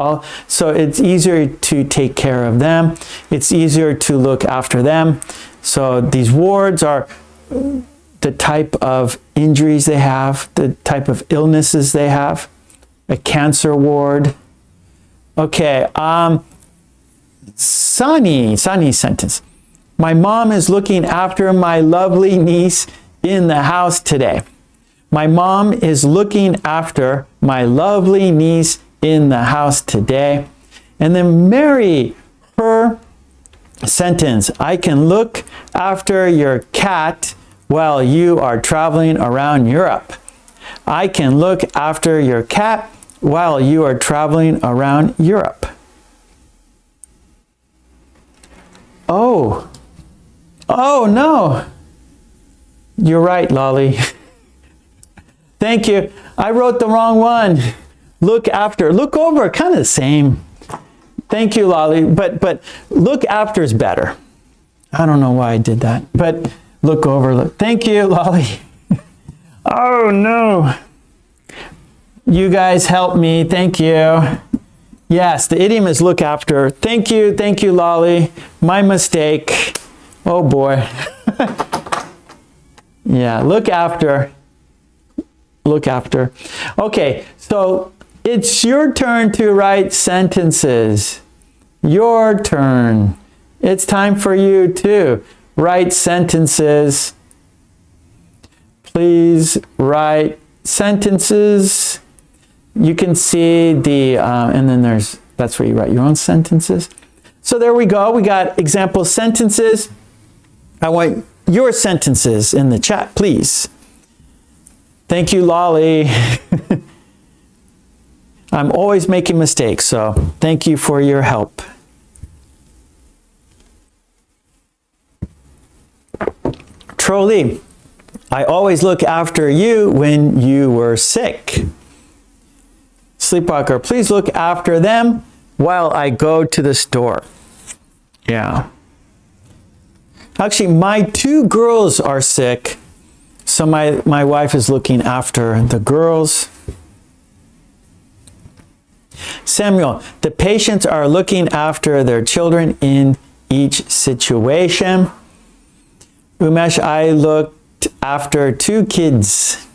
So it's easier to take care of them. It's easier to look after them. So these wards are the type of injuries they have, the type of illnesses they have. A cancer ward. Okay, Sunny sentence. My mom is looking after my lovely niece in the house today. My mom is looking after my lovely niece in the house today. And then Mary, her sentence. I can look after your cat while you are traveling around Europe. I can look after your cat while you are traveling around Europe. Oh no. You're right, Lolly. Thank you. I wrote the wrong one. Look after. Look over, kind of the same. Thank you, Lolly. But look after is better. I don't know why I did that. But look over. Look. Thank you, Lolly. Oh no. You guys help me. Thank you. Yes, the idiom is look after. Thank you, Lolly. My mistake. Oh boy. Yeah, look after. Look after. Okay, so it's your turn to write sentences. Your turn. It's time for you to write sentences. Please write sentences. You can see and then that's where you write your own sentences. So there we go. We got example sentences. I want your sentences in the chat, please. Thank you, Lolly. I'm always making mistakes, so thank you for your help. Trolley, I always look after you when you were sick. Sleepwalker, please look after them while I go to the store. Yeah. Actually, my 2 girls are sick, so my wife is looking after the girls. Samuel, the patients are looking after their children in each situation. Umesh, I looked after 2 kids.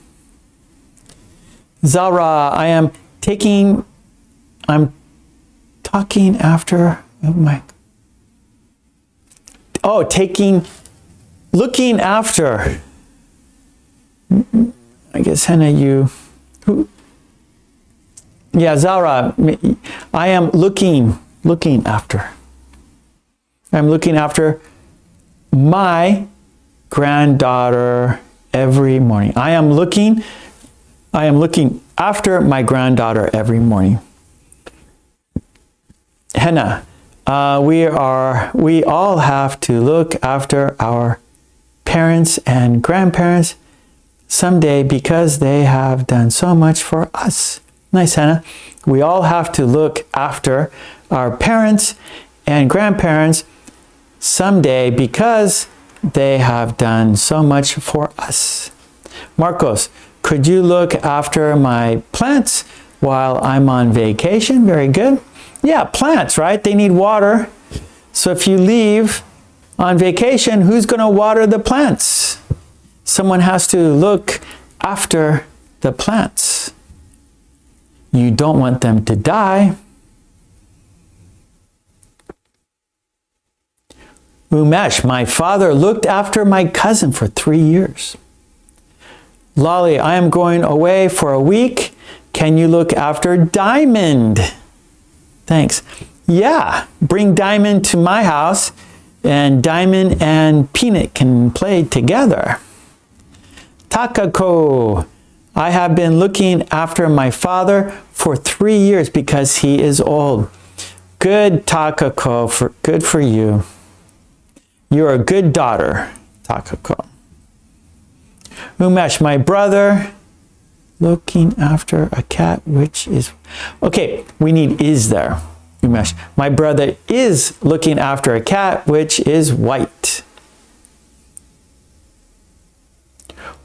Zara, I'm talking after, looking after. I guess, Hannah, yeah, Zara, I am looking after. I'm looking after my granddaughter every morning. I am looking after my granddaughter every morning. Hannah, we all have to look after our parents and grandparents someday because they have done so much for us. Nice, Hannah. We all have to look after our parents and grandparents someday because they have done so much for us. Marcos, could you look after my plants while I'm on vacation? Very good. Yeah, plants, right? They need water. So if you leave on vacation, who's going to water the plants? Someone has to look after the plants. You don't want them to die. Umesh, my father looked after my cousin for 3 years. Lolly, I am going away for a week. Can you look after Diamond? Thanks. Yeah, bring Diamond to my house and Diamond and Peanut can play together. Takako, I have been looking after my father for 3 years because he is old. Good, Takako, good for you. You're a good daughter, Takako. Umesh, my brother, looking after a cat, which is... Okay, we need is there, Umesh. My brother is looking after a cat, which is white.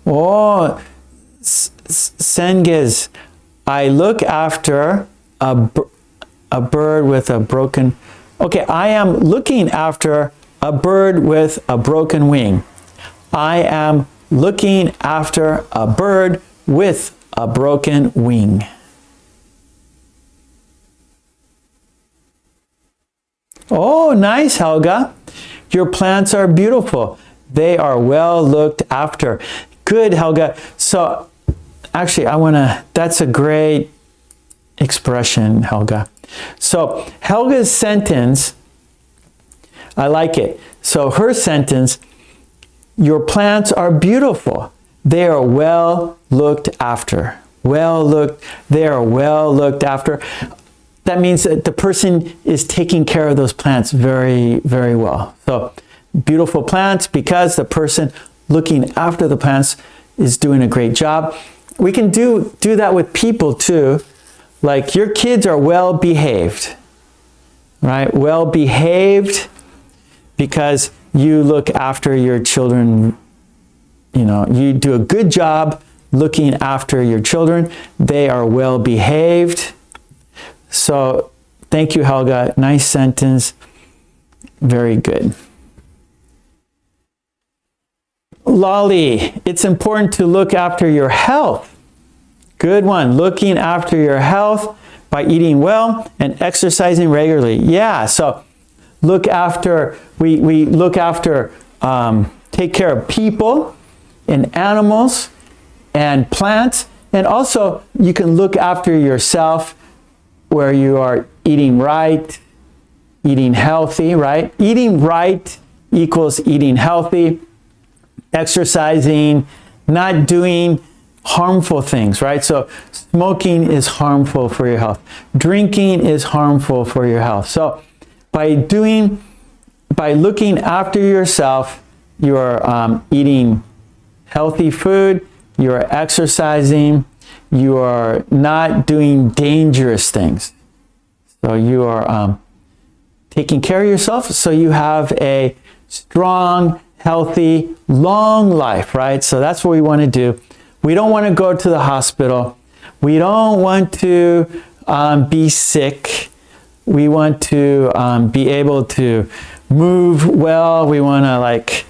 Oh, Sengiz, I look after a bird with a broken... Okay, I am looking after a bird with a broken wing. I am looking after a bird with a broken wing. Oh, nice, Helga. Your plants are beautiful. They are well looked after. Good, Helga. So actually, that's a great expression, Helga. So Helga's sentence, I like it. So her sentence, your plants are beautiful. They are well looked after. They are well looked after. That means that the person is taking care of those plants very, very well. So beautiful plants because the person looking after the plants is doing a great job. We can do that with people too. Like your kids are well behaved, right? Well behaved because you look after your children. You know, you do a good job looking after your children. They are well behaved. So thank you, Helga. Nice sentence. Very good. Lolly, it's important to look after your health. Good one. Looking after your health by eating well and exercising regularly. Yeah, so look after, we look after, take care of people and animals and plants. And also you can look after yourself where you are eating right, eating healthy, right? Eating right equals eating healthy, exercising, not doing harmful things, right? So smoking is harmful for your health. Drinking is harmful for your health. So by looking after yourself, you're eating healthy food, you're exercising, you are not doing dangerous things. So you are taking care of yourself so you have a strong, healthy, long life, right? So that's what we want to do. We don't want to go to the hospital. We don't want to be sick. We want to be able to move well. We want to like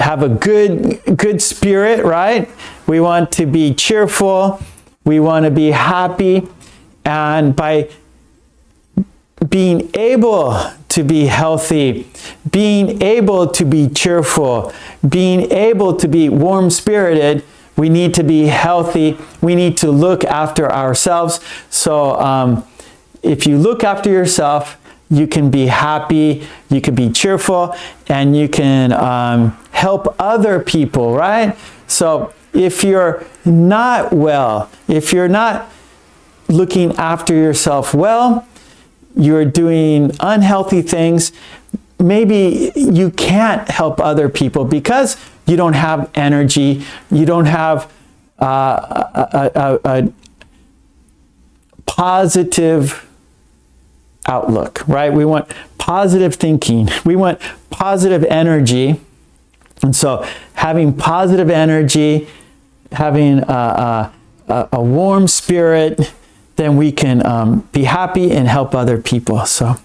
have a good spirit, right? We want to be cheerful. We want to be happy. And by being able to be healthy, being able to be cheerful, being able to be warm-spirited, we need to be healthy. We need to look after ourselves. So if you look after yourself, you can be happy, you can be cheerful, and you can help other people, right? So if you're not well, if you're not looking after yourself well, you're doing unhealthy things, maybe you can't help other people because you don't have energy, you don't have a positive outlook, right? We want positive thinking, we want positive energy. And so having positive energy, having a warm spirit, then we can be happy and help other people. So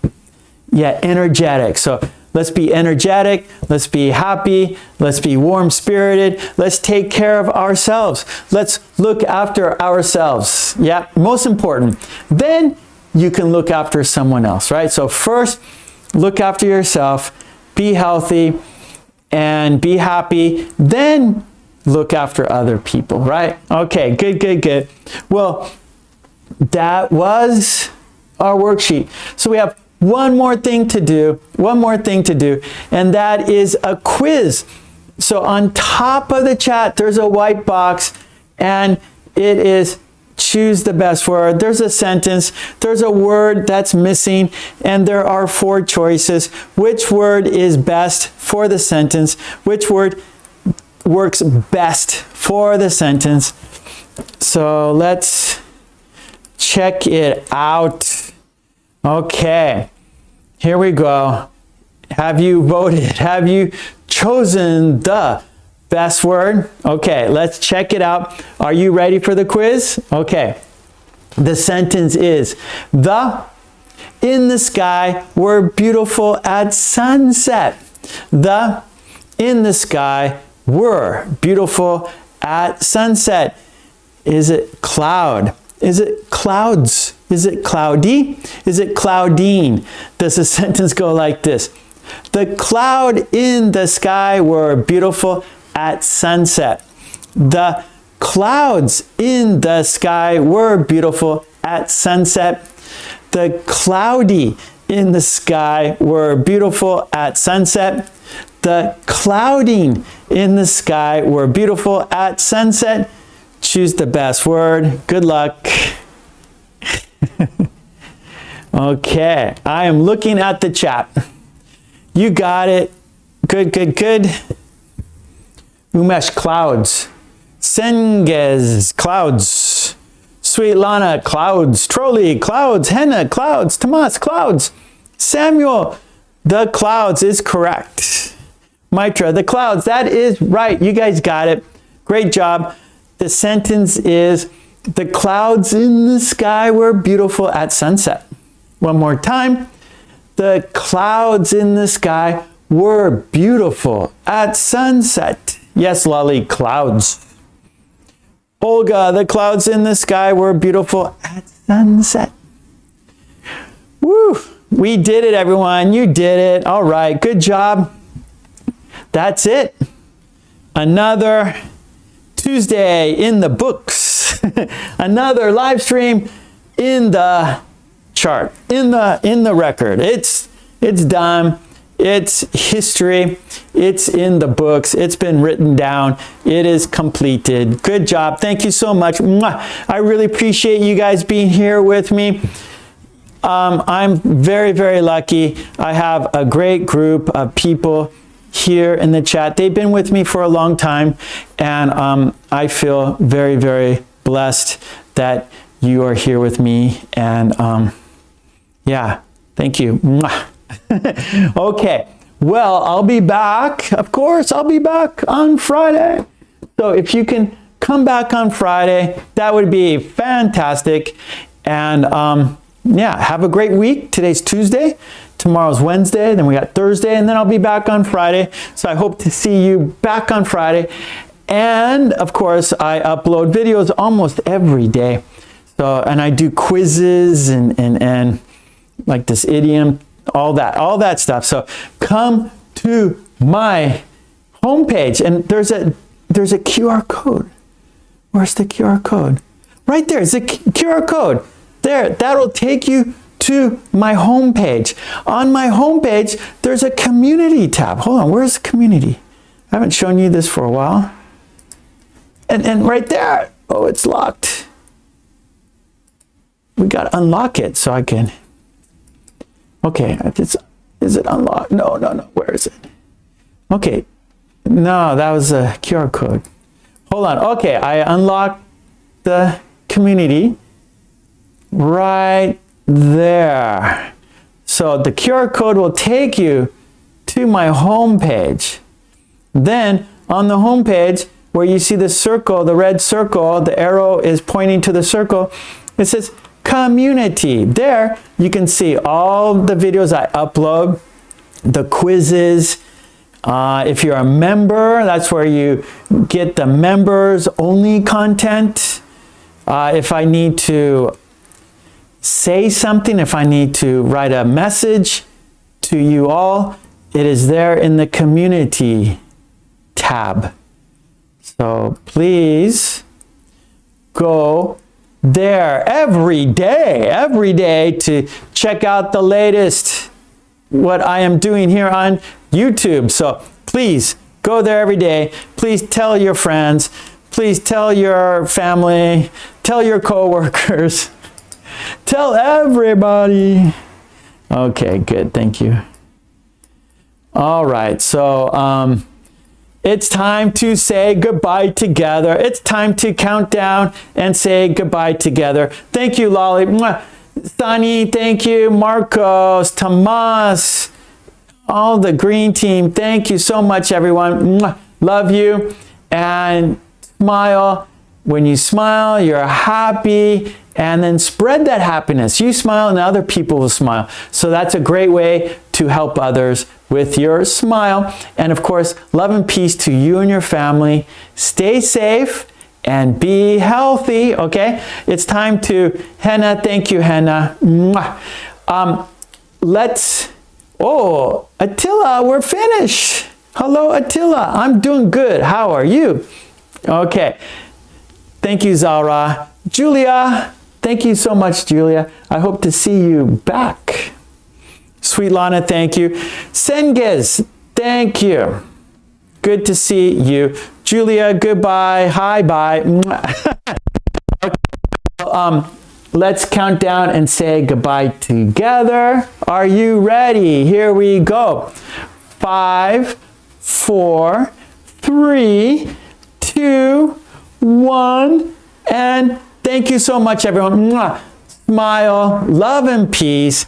yeah, energetic. So let's be energetic, let's be happy, let's be warm-spirited, let's take care of ourselves. Let's look after ourselves. Yeah, most important. Then you can look after someone else, right? So first, look after yourself, be healthy, and be happy. Then look after other people, right? Okay, good. Well, that was our worksheet. So we have one more thing to do, and that is a quiz. So on top of the chat, there's a white box, and it is choose the best word. There's a sentence, there's a word that's missing, and there are 4 choices. Which word is best for the sentence? Which word works best for the sentence? So let's check it out. Okay, here we go. Have you voted? Have you chosen the best word? Okay, let's check it out. Are you ready for the quiz? Okay, the sentence is, in the sky were beautiful at sunset. In the sky were beautiful at sunset. Is it cloud? Is it clouds? Is it cloudy? Is it cloudine? Does the sentence go like this? The cloud in the sky were beautiful at sunset. The clouds in the sky were beautiful at sunset. The cloudy in the sky were beautiful at sunset. The clouding in the sky were beautiful at sunset. Choose the best word. Good luck. Okay, I am looking at the chat. You got it. Good. Umesh, clouds. Senges, clouds. Sweet Lana, clouds. Trolley, clouds. Henna, clouds. Tomas, clouds. Samuel, the clouds is correct. Mitra, the clouds, that is right. You guys got it. Great job. The sentence is, the clouds in the sky were beautiful at sunset. One more time. The clouds in the sky were beautiful at sunset. Yes, Lolly, clouds. Olga, the clouds in the sky were beautiful at sunset. Woo! We did it, everyone. You did it. All right, good job. That's it. Another Tuesday in the books. Another live stream in the chart, in the record. It's done. It's history. It's in the books. It's been written down. It is completed. Good job. Thank you so much. I really appreciate you guys being here with me. I'm very lucky. I have a great group of people here in the chat. They've been with me for a long time, and I feel very blessed that you are here with me, and Yeah, thank you. Mwah. Okay, well, I'll be back. Of course, I'll be back on Friday. So if you can come back on Friday, that would be fantastic. And yeah, have a great week. Today's Tuesday. Tomorrow's Wednesday. Then we got Thursday. And then I'll be back on Friday. So I hope to see you back on Friday. And of course, I upload videos almost every day. So, and I do quizzes and like this idiom, all that stuff. So come to my homepage, and there's a QR code. Where's the QR code? Right there. It's a QR code. There, that'll take you to my homepage. On my homepage, there's a community tab. Hold on, where's the community? I haven't shown you this for a while. And right there, oh, it's locked. We got to unlock it so I can. Okay, is it unlocked? No, where is it? Okay, no, that was a QR code. Hold on, okay, I unlocked the community right there. So the QR code will take you to my home page. Then on the home page, where you see the circle, the red circle, the arrow is pointing to the circle, it says community. There you can see all the videos I upload, the quizzes. If you're a member, that's where you get the members only content. If I need to say something, if I need to write a message to you all, it is there in the community tab. So please go there every day to check out the latest, what I am doing here on YouTube. So please go there every day. Please tell your friends. Please tell your family. Tell your coworkers. Tell everybody. Okay, good. Thank you. All right. So it's time to say goodbye together. It's time to count down and say goodbye together. Thank you, Lolly. Mwah. Sunny, thank you. Marcos, Tomas, all the green team. Thank you so much, everyone. Mwah. Love you. And smile. When you smile, you're happy. And then spread that happiness. You smile and other people will smile. So that's a great way to help others with your smile. And of course, love and peace to you and your family. Stay safe and be healthy, okay? It's time to Henna. Thank you, Henna. Attila, we're finished. Hello, Attila. I'm doing good. How are you? Okay. Thank you, Zara. Julia, thank you so much, Julia. I hope to see you back. Sweet Lana, thank you. Sengiz, thank you. Good to see you. Julia, goodbye. Hi, bye. Let's count down and say goodbye together. Are you ready? Here we go. 5, 4, 3, 2, 1, and thank you so much, everyone. Smile, love and peace.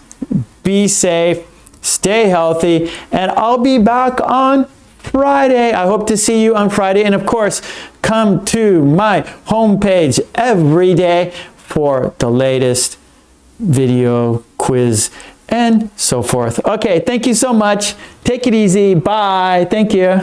Be safe, stay healthy, and I'll be back on Friday. I hope to see you on Friday. And of course, come to my homepage every day for the latest video, quiz, and so forth. Okay, thank you so much. Take it easy. Bye. Thank you.